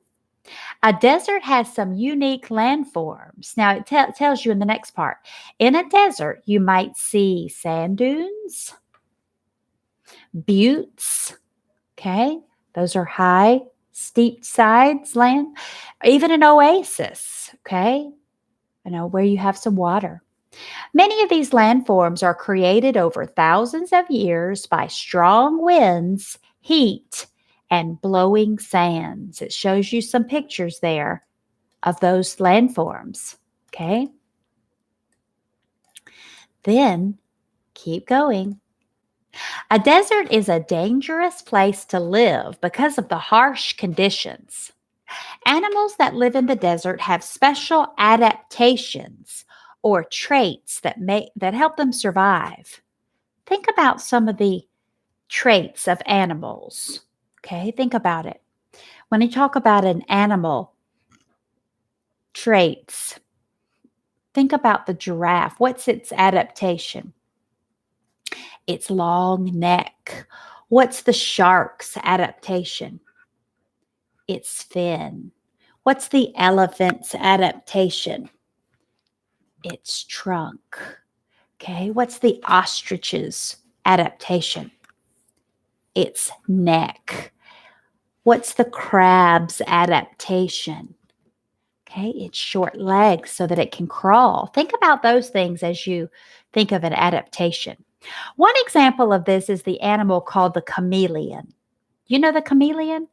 A desert has some unique landforms. Now, it tells you in the next part. In a desert, you might see sand dunes, buttes, okay? Those are high, steep sides land. Even an oasis, okay? Where you have some water. Many of these landforms are created over thousands of years by strong winds, heat, and blowing sands. It shows you some pictures there of those landforms. Okay. Then keep going. A desert is a dangerous place to live because of the harsh conditions. Animals that live in the desert have special adaptations or traits that help them survive. Think about some of the traits of animals. Okay, think about it. When you talk about an animal traits, think about the giraffe. What's its adaptation? Its long neck. What's the shark's adaptation? Its fin. What's the elephant's adaptation? Its trunk. Okay, what's the ostrich's adaptation? Its neck. What's the crab's adaptation? Okay, its short legs so that it can crawl. Think about those things as you think of an adaptation. One example of this is the animal called the chameleon. You know the chameleon?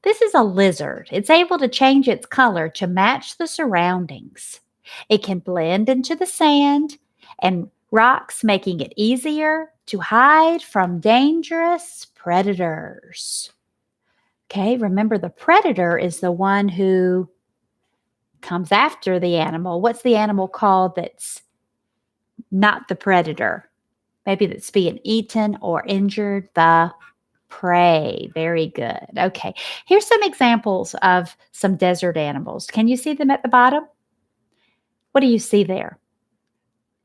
This is a lizard. It's able to change its color to match the surroundings. It can blend into the sand and rocks, making it easier to hide from dangerous predators. Okay, remember the predator is the one who comes after the animal. What's the animal called that's not the predator? Maybe that's being eaten or injured? The prey. Very good. Okay, here's some examples of some desert animals. Can you see them at the bottom? What do you see there?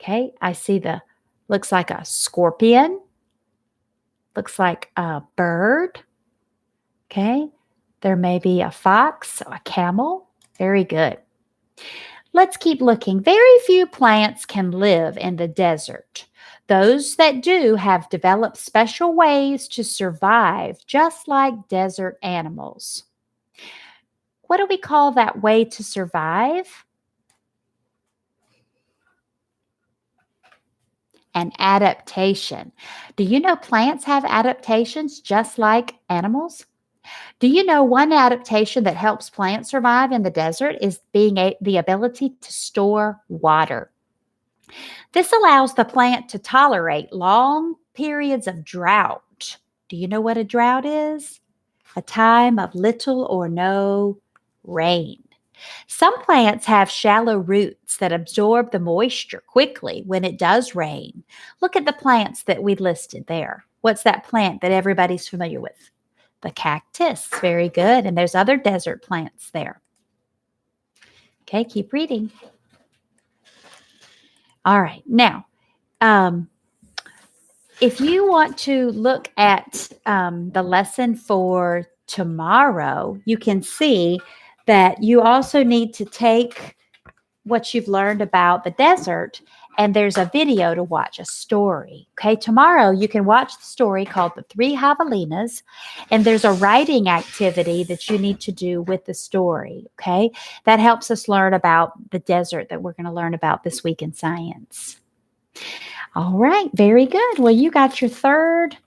Okay, I see looks like a scorpion, looks like a bird. Okay, there may be a fox, a camel. Very good. Let's keep looking. Very few plants can live in the desert. Those that do have developed special ways to survive, just like desert animals. What do we call that way to survive? An adaptation. Do you know plants have adaptations just like animals? Do you know one adaptation that helps plants survive in the desert is the ability to store water? This allows the plant to tolerate long periods of drought. Do you know what a drought is? A time of little or no rain. Some plants have shallow roots that absorb the moisture quickly when it does rain. Look at the plants that we listed there. What's that plant that everybody's familiar with? The cactus. Very good. And there's other desert plants there. Okay, keep reading. All right. Now, if you want to look at the lesson for tomorrow, you can see that you also need to take what you've learned about the desert, and there's a video to watch, a story. Okay, tomorrow you can watch the story called The Three Javelinas, and there's a writing activity that you need to do with the story. Okay, that helps us learn about the desert that we're going to learn about this week in science. All right, very good. Well, you got your third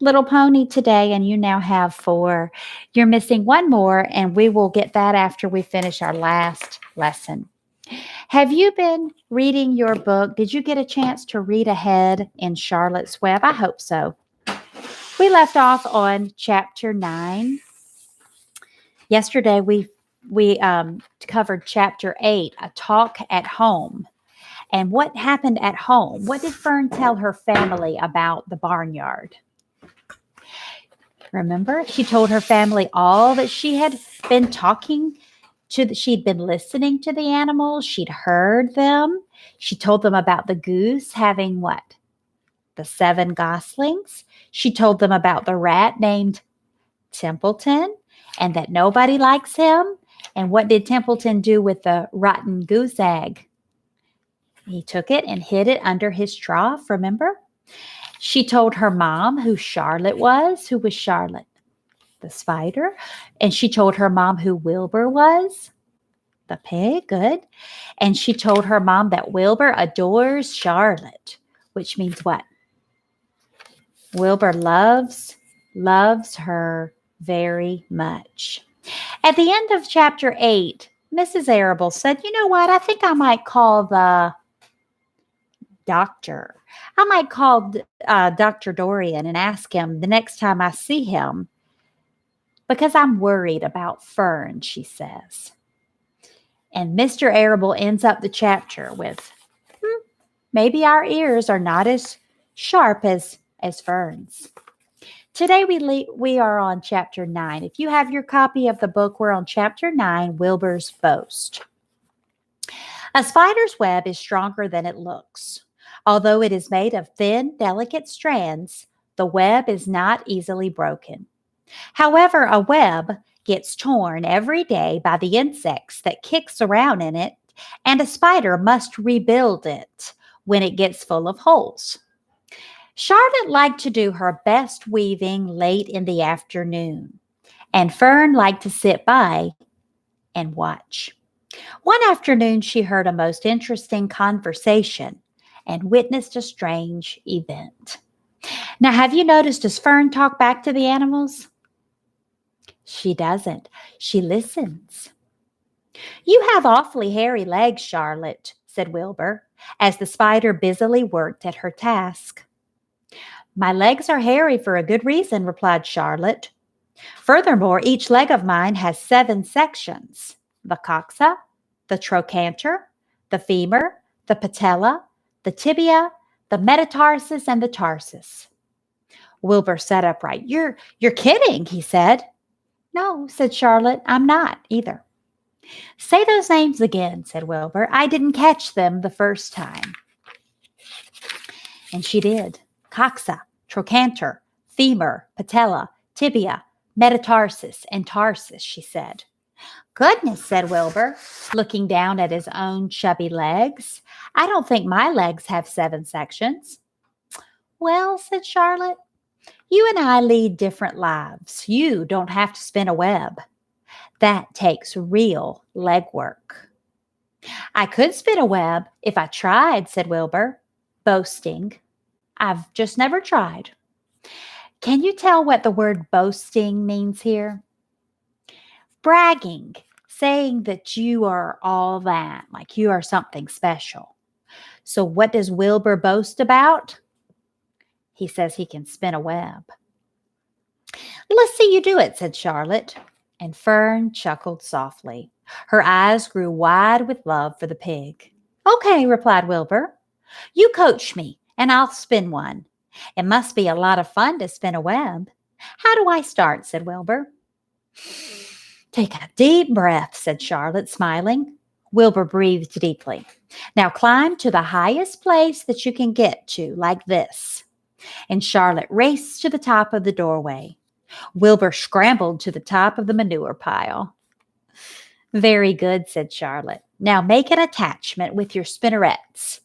little pony today, and you now have 4. You're missing one more, and we will get that after we finish our last lesson. Have you been reading your book? Did you get a chance to read ahead in Charlotte's Web? I hope so. We left off on chapter 9. Yesterday, we covered chapter 8, A Talk at Home. And what happened at home? What did Fern tell her family about the barnyard? Remember, she told her family all that she had been talking to. She'd been listening to the animals. She'd heard them. She told them about the goose having what? The 7 goslings. She told them about the rat named Templeton and that nobody likes him. And what did Templeton do with the rotten goose egg? He took it and hid it under his trough, remember? She told her mom who Charlotte was. Who was Charlotte? The spider. And she told her mom who Wilbur was. the pig. Good. And she told her mom that Wilbur adores Charlotte, which means what? Wilbur loves her very much. At the end of chapter 8, Mrs. Arable said, you know what? I think I might call the doctor. I might call Dr. Dorian and ask him the next time I see him because I'm worried about Fern, she says. And Mr. Arable ends up the chapter with, maybe our ears are not as sharp as Fern's. Today we are on chapter 9. If you have your copy of the book, we're on chapter 9, Wilbur's Boast. A spider's web is stronger than it looks. Although it is made of thin, delicate strands, the web is not easily broken. However, a web gets torn every day by the insects that kicks around in it, and a spider must rebuild it when it gets full of holes. Charlotte liked to do her best weaving late in the afternoon, and Fern liked to sit by and watch. One afternoon, she heard a most interesting conversation and witnessed a strange event. Now, have you noticed, does Fern talk back to the animals? She doesn't. She listens. You have awfully hairy legs, Charlotte, said Wilbur, as the spider busily worked at her task. My legs are hairy for a good reason, replied Charlotte. Furthermore, each leg of mine has 7 sections: the coxa, the trochanter, the femur, the patella, the tibia, the metatarsus, and the tarsus. Wilbur sat upright. You're kidding, he said. No, said Charlotte, I'm not either. Say those names again, said Wilbur. I didn't catch them the first time. And she did. Coxa, trochanter, femur, patella, tibia, metatarsus, and tarsus, she said. Goodness, said Wilbur, looking down at his own chubby legs. I don't think my legs have 7 sections. Well, said Charlotte, you and I lead different lives. You don't have to spin a web. That takes real legwork. I could spin a web if I tried, said Wilbur, boasting. I've just never tried. Can you tell what the word boasting means here? Bragging, saying that you are all that, like you are something special. So what does Wilbur boast about? He says he can spin a web. Let's see you do it, said Charlotte. And Fern chuckled softly. Her eyes grew wide with love for the pig. Okay, replied Wilbur. You coach me, and I'll spin one. It must be a lot of fun to spin a web. How do I start? Said Wilbur. Take a deep breath, said Charlotte, smiling. Wilbur breathed deeply. Now climb to the highest place that you can get to, like this. And Charlotte raced to the top of the doorway. Wilbur scrambled to the top of the manure pile. Very good, said Charlotte. Now make an attachment with your spinnerets.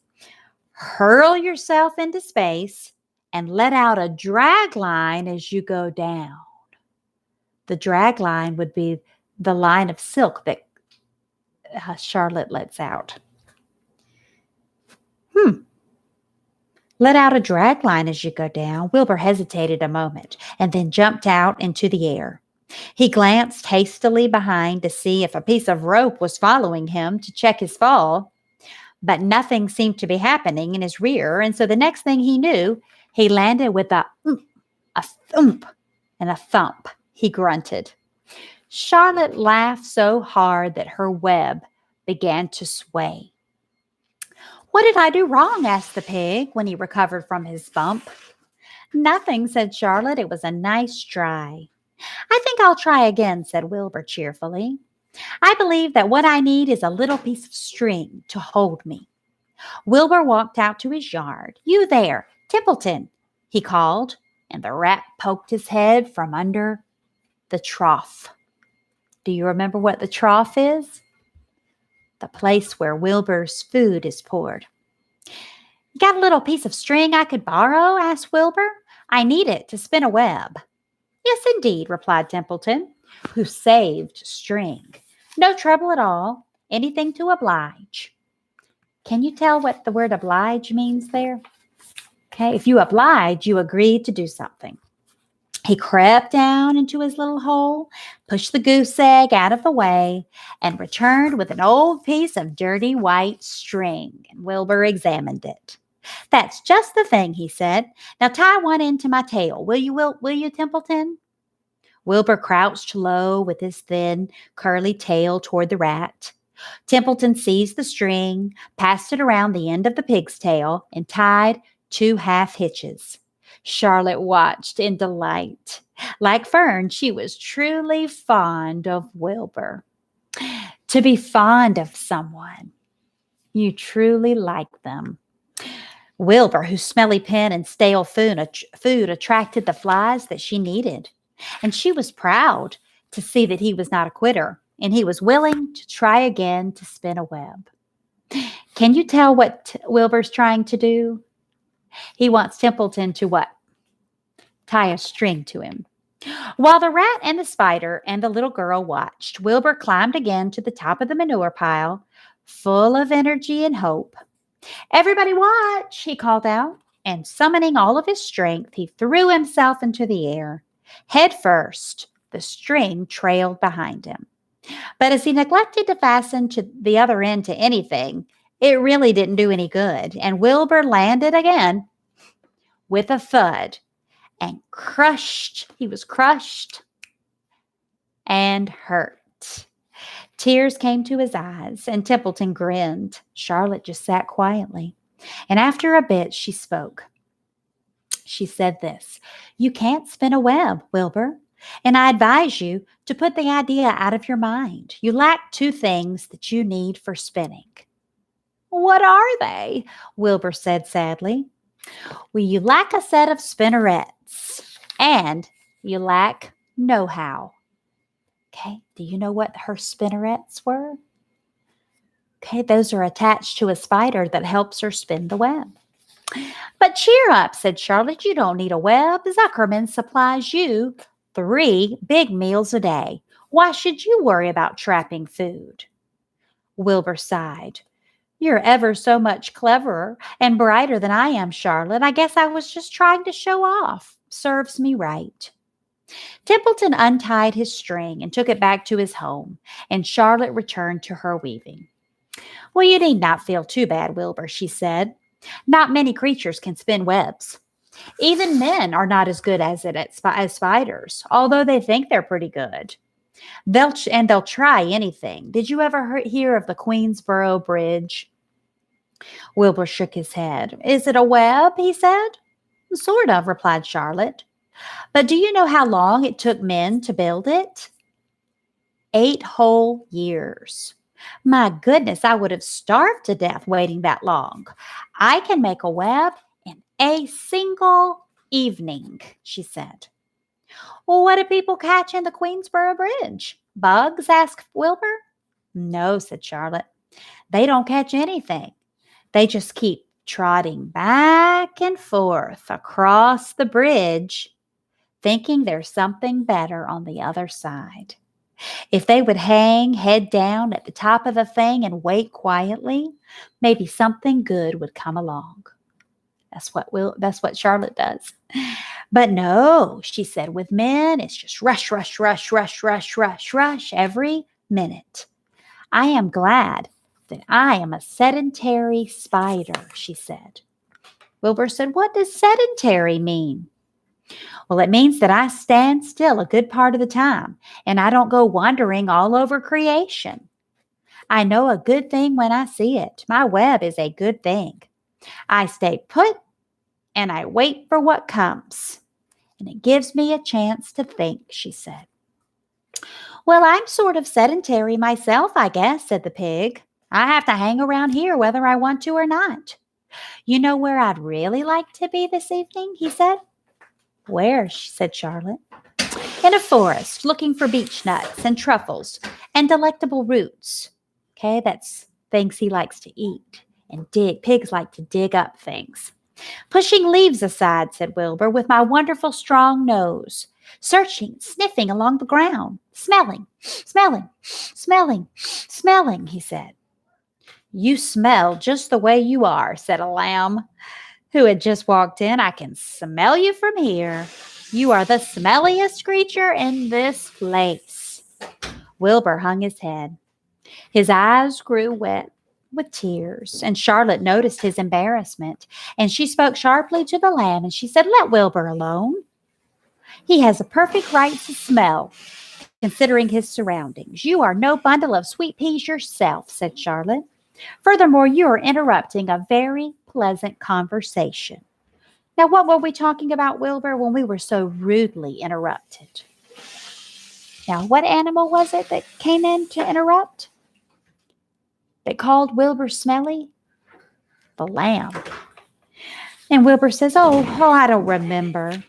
Hurl yourself into space and let out a drag line as you go down. The drag line would be the line of silk that Charlotte lets out. Let out a drag line as you go down. Wilbur hesitated a moment and then jumped out into the air. He glanced hastily behind to see if a piece of rope was following him to check his fall, but nothing seemed to be happening in his rear, and so the next thing he knew, he landed with a thump, and a thump. He grunted. Charlotte laughed so hard that her web began to sway. What did I do wrong? Asked the pig when he recovered from his bump. Nothing, said Charlotte. It was a nice try. I think I'll try again, said Wilbur cheerfully. I believe that what I need is a little piece of string to hold me. Wilbur walked out to his yard. You there, Templeton, he called, and the rat poked his head from under the trough. Do you remember what the trough is? The place where Wilbur's food is poured. Got a little piece of string I could borrow? Asked Wilbur. I need it to spin a web. Yes, indeed, replied Templeton, who saved string. No trouble at all. Anything to oblige. Can you tell what the word oblige means there? Okay, if you oblige, you agree to do something. He crept down into his little hole, pushed the goose egg out of the way, and returned with an old piece of dirty white string. And Wilbur examined it. That's just the thing, he said. Now tie one end to my tail, will you, Templeton? Wilbur crouched low with his thin, curly tail toward the rat. Templeton seized the string, passed it around the end of the pig's tail, and tied 2 half hitches. Charlotte watched in delight. Like Fern, she was truly fond of Wilbur. To be fond of someone, you truly like them. Wilbur, whose smelly pen and stale food attracted the flies that she needed. And she was proud to see that he was not a quitter, and he was willing to try again to spin a web. Can you tell what Wilbur's trying to do? He wants Templeton to what? Tie a string to him. While the rat and the spider and the little girl watched, Wilbur climbed again to the top of the manure pile, full of energy and hope. Everybody watch, he called out, and summoning all of his strength, he threw himself into the air. Head first, the string trailed behind him. But as he neglected to fasten to the other end to anything, it really didn't do any good, and Wilbur landed again with a thud and he was crushed and hurt. Tears came to his eyes, and Templeton grinned. Charlotte just sat quietly, and after a bit she spoke. She said this, "You can't spin a web, Wilbur, and I advise you to put the idea out of your mind. You lack 2 things that you need for spinning." "What are they?" Wilbur said sadly. "Well, you lack a set of spinnerets, and you lack know-how." Okay, do you know what her spinnerets were? Okay, those are attached to a spider that helps her spin the web. "But cheer up," said Charlotte. "You don't need a web. Zuckerman supplies you 3 big meals a day. Why should you worry about trapping food?" Wilbur sighed. "You're ever so much cleverer and brighter than I am, Charlotte. I guess I was just trying to show off. Serves me right." Templeton untied his string and took it back to his home, and Charlotte returned to her weaving. "Well, you need not feel too bad, Wilbur," she said. "Not many creatures can spin webs. Even men are not as good as as spiders, although they think they're pretty good. They'll try anything. Did you ever hear of the Queensboro Bridge?" Wilbur shook his head. "Is it a web?" he said. "Sort of," replied Charlotte. "But do you know how long it took men to build it? 8 whole years. My goodness, I would have starved to death waiting that long. I can make a web in a single evening," she said. "Well, what do people catch in the Queensboro Bridge? Bugs?" asked Wilbur. "No," said Charlotte. "They don't catch anything. They just keep trotting back and forth across the bridge, thinking there's something better on the other side. If they would hang head down at the top of the thing and wait quietly, maybe something good would come along." That's what Charlotte does. "But no," she said, "with men, it's just rush, rush, rush, rush, rush, rush, rush every minute. I am glad that I am a sedentary spider," she said. Wilbur said, "What does sedentary mean?" "Well, it means that I stand still a good part of the time, and I don't go wandering all over creation. I know a good thing when I see it. My web is a good thing. I stay put, and I wait for what comes. And it gives me a chance to think," she said. "Well, I'm sort of sedentary myself, I guess," said the pig. "I have to hang around here whether I want to or not." "You know where I'd really like to be this evening?" he said. "Where?" said Charlotte. "In a forest, looking for beech nuts and truffles and delectable roots." Okay, that's things he likes to eat and dig. Pigs like to dig up things. "Pushing leaves aside," said Wilbur, "with my wonderful strong nose. searching, sniffing along the ground, smelling, smelling, smelling, smelling, he said. You smell just the way you are, said a lamb who had just walked in. I can smell you from here. You are the smelliest creature in this place. Wilbur hung his head. His eyes grew wet with tears, and Charlotte noticed his embarrassment, and she spoke sharply to the lamb, and she said, Let Wilbur alone. He has a perfect right to smell, considering his surroundings. You are no bundle of sweet peas yourself, said Charlotte. Furthermore, you are interrupting a very pleasant conversation. Now, what were we talking about, Wilbur, when we were so rudely interrupted? Now, what animal was it that came in to interrupt? That called Wilbur smelly? The lamb. And Wilbur says, oh, I don't remember.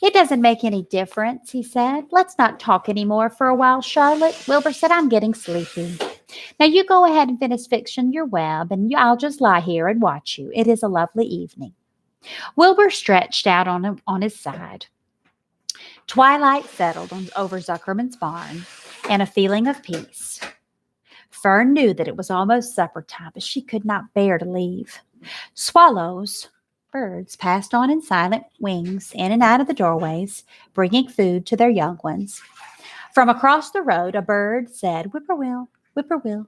It doesn't make any difference, he said. Let's not talk anymore for a while, Charlotte. Wilbur said, I'm getting sleepy. Now you go ahead and finish fixing your web, and I'll just lie here and watch you. It is a lovely evening. Wilbur stretched out on his side. Twilight settled over Zuckerman's barn, and a feeling of peace. Fern knew that it was almost supper time, but she could not bear to leave. Swallows, birds, passed on in silent wings in and out of the doorways, bringing food to their young ones. From across the road, a bird said, Whippoorwill, whippoorwill.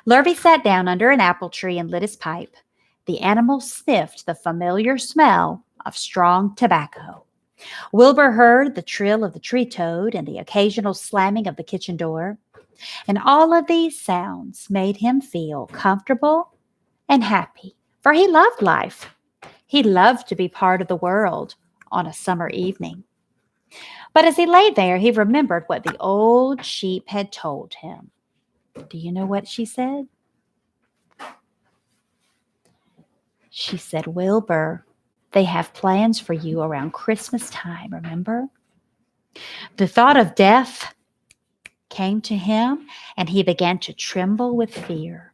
Lurvy sat down under an apple tree and lit his pipe. The animal sniffed the familiar smell of strong tobacco. Wilbur heard the trill of the tree toad and the occasional slamming of the kitchen door. And all of these sounds made him feel comfortable and happy, for he loved life. He loved to be part of the world on a summer evening. But as he lay there, he remembered what the old sheep had told him. Do you know what she said? She said, Wilbur, they have plans for you around Christmas time, remember? The thought of death came to him, and he began to tremble with fear.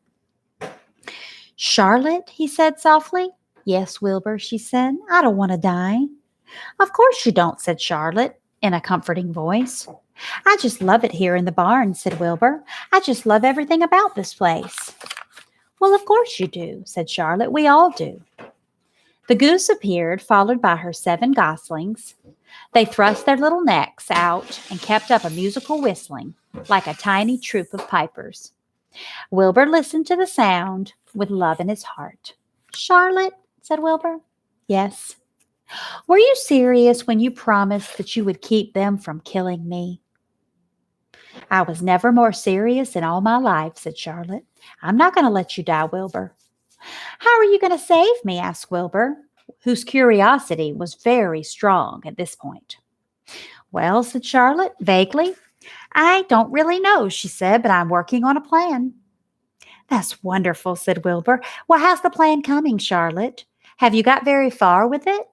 Charlotte, he said softly. Yes, Wilbur, she said. I don't want to die. Of course you don't, said Charlotte in a comforting voice. I just love it here in the barn, said Wilbur. I just love everything about this place. Well, of course you do, said Charlotte. We all do. The goose appeared, followed by her 7 goslings. They thrust their little necks out and kept up a musical whistling, like a tiny troop of pipers. Wilbur listened to the sound with love in his heart. Charlotte, said Wilbur. Yes. Were you serious when you promised that you would keep them from killing me? I was never more serious in all my life, said Charlotte. I'm not going to let you die, Wilbur. How are you going to save me? Asked Wilbur, whose curiosity was very strong at this point. Well, said Charlotte, vaguely. I don't really know, she said, but I'm working on a plan. That's wonderful, said Wilbur. Well, how's the plan coming, Charlotte? Have you got very far with it?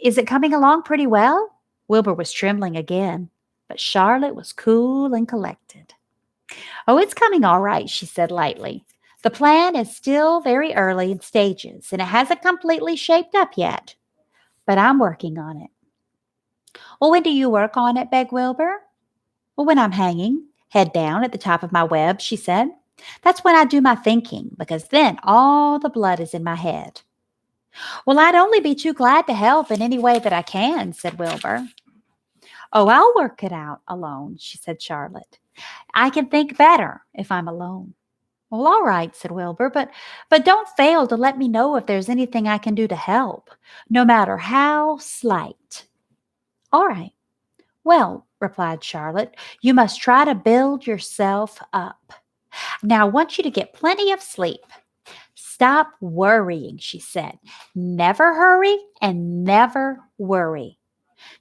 Is it coming along pretty well? Wilbur was trembling again, but Charlotte was cool and collected. Oh, it's coming all right, she said lightly. The plan is still very early in stages, and it hasn't completely shaped up yet, but I'm working on it. Well, when do you work on it? Begged Wilbur. Well, when I'm hanging, head down at the top of my web, she said. That's when I do my thinking, because then all the blood is in my head. Well, I'd only be too glad to help in any way that I can, said Wilbur. Oh, I'll work it out alone, she said Charlotte. I can think better if I'm alone. Well, all right, said Wilbur, but don't fail to let me know if there's anything I can do to help, no matter how slight. All right. Well, replied Charlotte, you must try to build yourself up. Now, I want you to get plenty of sleep. Stop worrying, she said. Never hurry and never worry.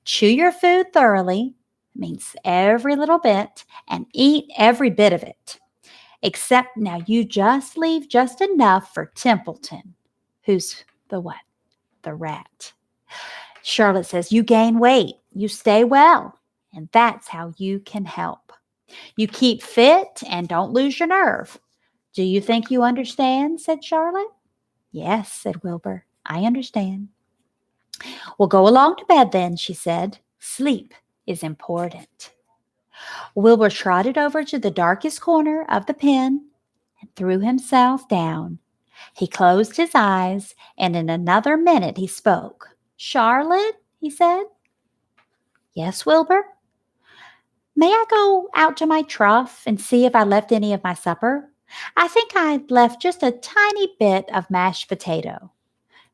Chew your food thoroughly, means every little bit, and eat every bit of it. Except now you just leave just enough for Templeton. Who's the what? The rat. Charlotte says, you gain weight, you stay well, and that's how you can help. You keep fit and don't lose your nerve. Do you think you understand? Said Charlotte. Yes, said Wilbur. I understand. Well, go along to bed then, she said. Sleep is important. Wilbur trotted over to the darkest corner of the pen and threw himself down. He closed his eyes, and in another minute he spoke. Charlotte, he said. Yes, Wilbur? May I go out to my trough and see if I left any of my supper? I think I left just a tiny bit of mashed potato.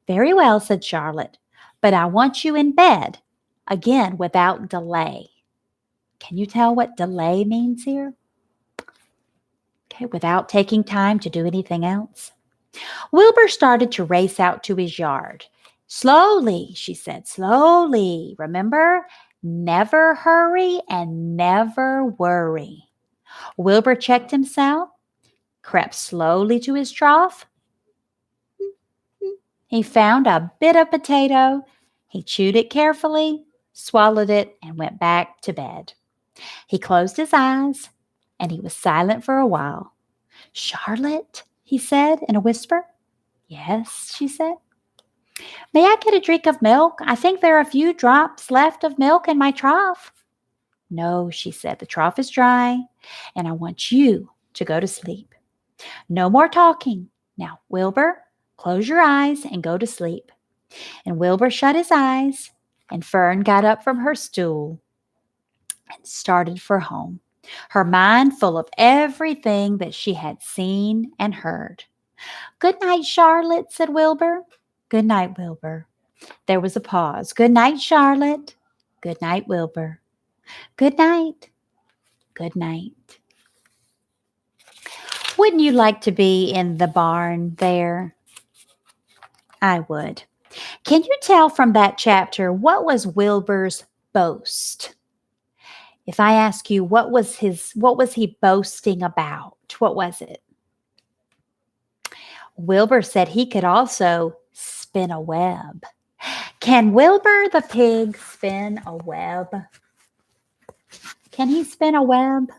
Very well, said Charlotte, but I want you in bed, again without delay. Can you tell what delay means here? Okay, without taking time to do anything else. Wilbur started to race out to his yard. Slowly, she said, slowly. Remember, never hurry and never worry. Wilbur checked himself, crept slowly to his trough. He found a bit of potato. He chewed it carefully, swallowed it, and went back to bed. He closed his eyes, and he was silent for a while. Charlotte, he said in a whisper. Yes, she said. May I get a drink of milk? I think there are a few drops left of milk in my trough. No, she said, the trough is dry, and I want you to go to sleep. No more talking. Now, Wilbur, close your eyes and go to sleep. And Wilbur shut his eyes, and Fern got up from her stool and started for home, her mind full of everything that she had seen and heard. Good night, Charlotte, said Wilbur. Good night, Wilbur. There was a pause. Good night, Charlotte. Good night, Wilbur. Good night. Good night. Wouldn't you like to be in the barn there? I would. Can you tell from that chapter what was Wilbur's boast? If I ask you what was he boasting about? What was it? Wilbur said he could also spin a web. Can Wilbur the pig spin a web? Can he spin a web?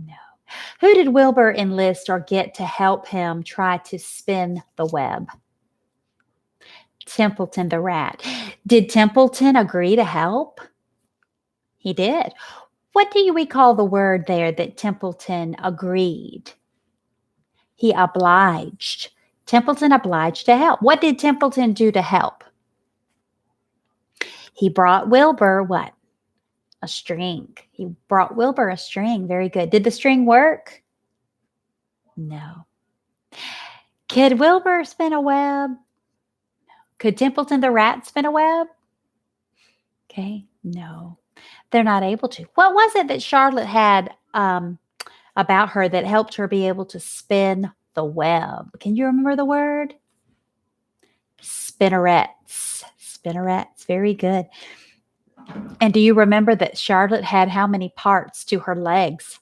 No. Who did Wilbur enlist or get to help him try to spin the web? Templeton the rat. Did Templeton agree to help? He did. What do we call the word there that Templeton agreed? He obliged. Templeton obliged to help. What did Templeton do to help? He brought Wilbur what? A string. He brought Wilbur a string. Very good. Did the string work? No. Could Wilbur spin a web? Could Templeton the rat spin a web? Okay, no. They're not able to. What was it that Charlotte had about her that helped her be able to spin the web? Can you remember the word? Spinnerets. Spinnerets. Very good. And do you remember that Charlotte had how many parts to her legs?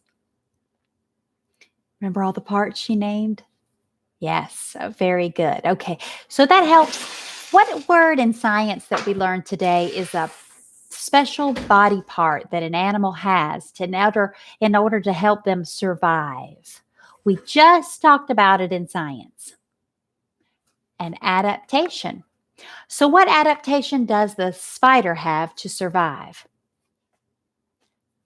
Remember all the parts she named? Yes, very good. Okay, so that helps. What word in science that we learned today is a special body part that an animal has in order to help them survive? We just talked about it in science. An adaptation. So what adaptation does the spider have to survive?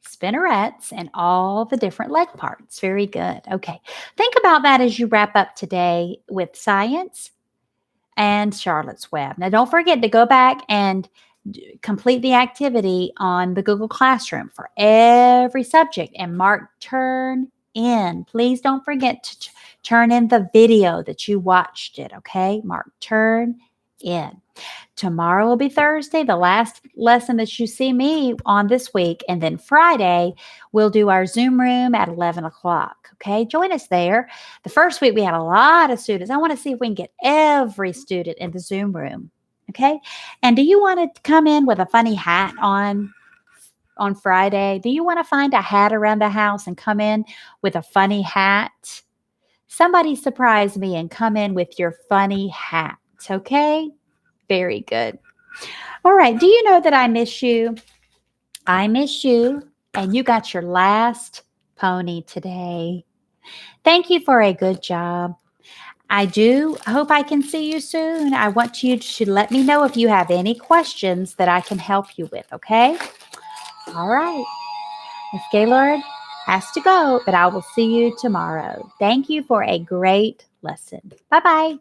Spinnerets and all the different leg parts. Very good. Okay. Think about that as you wrap up today with science and Charlotte's Web. Now, don't forget to go back and complete the activity on the Google Classroom for every subject and mark turn in. Please don't forget to turn in the video that you watched it, okay? Mark turn in. Tomorrow will be Thursday, the last lesson that you see me on this week. And then Friday, we'll do our Zoom room at 11 o'clock. Okay, join us there. The first week, we had a lot of students. I want to see if we can get every student in the Zoom room. Okay, and do you want to come in with a funny hat on Friday? Do you want to find a hat around the house and come in with a funny hat? Somebody surprise me and come in with your funny hat. Okay? Very good. All right. Do you know that I miss you? I miss you. And you got your last pony today. Thank you for a good job. I do hope I can see you soon. I want you to let me know if you have any questions that I can help you with, okay? All right. Miss Gaylord has to go, but I will see you tomorrow. Thank you for a great lesson. Bye-bye.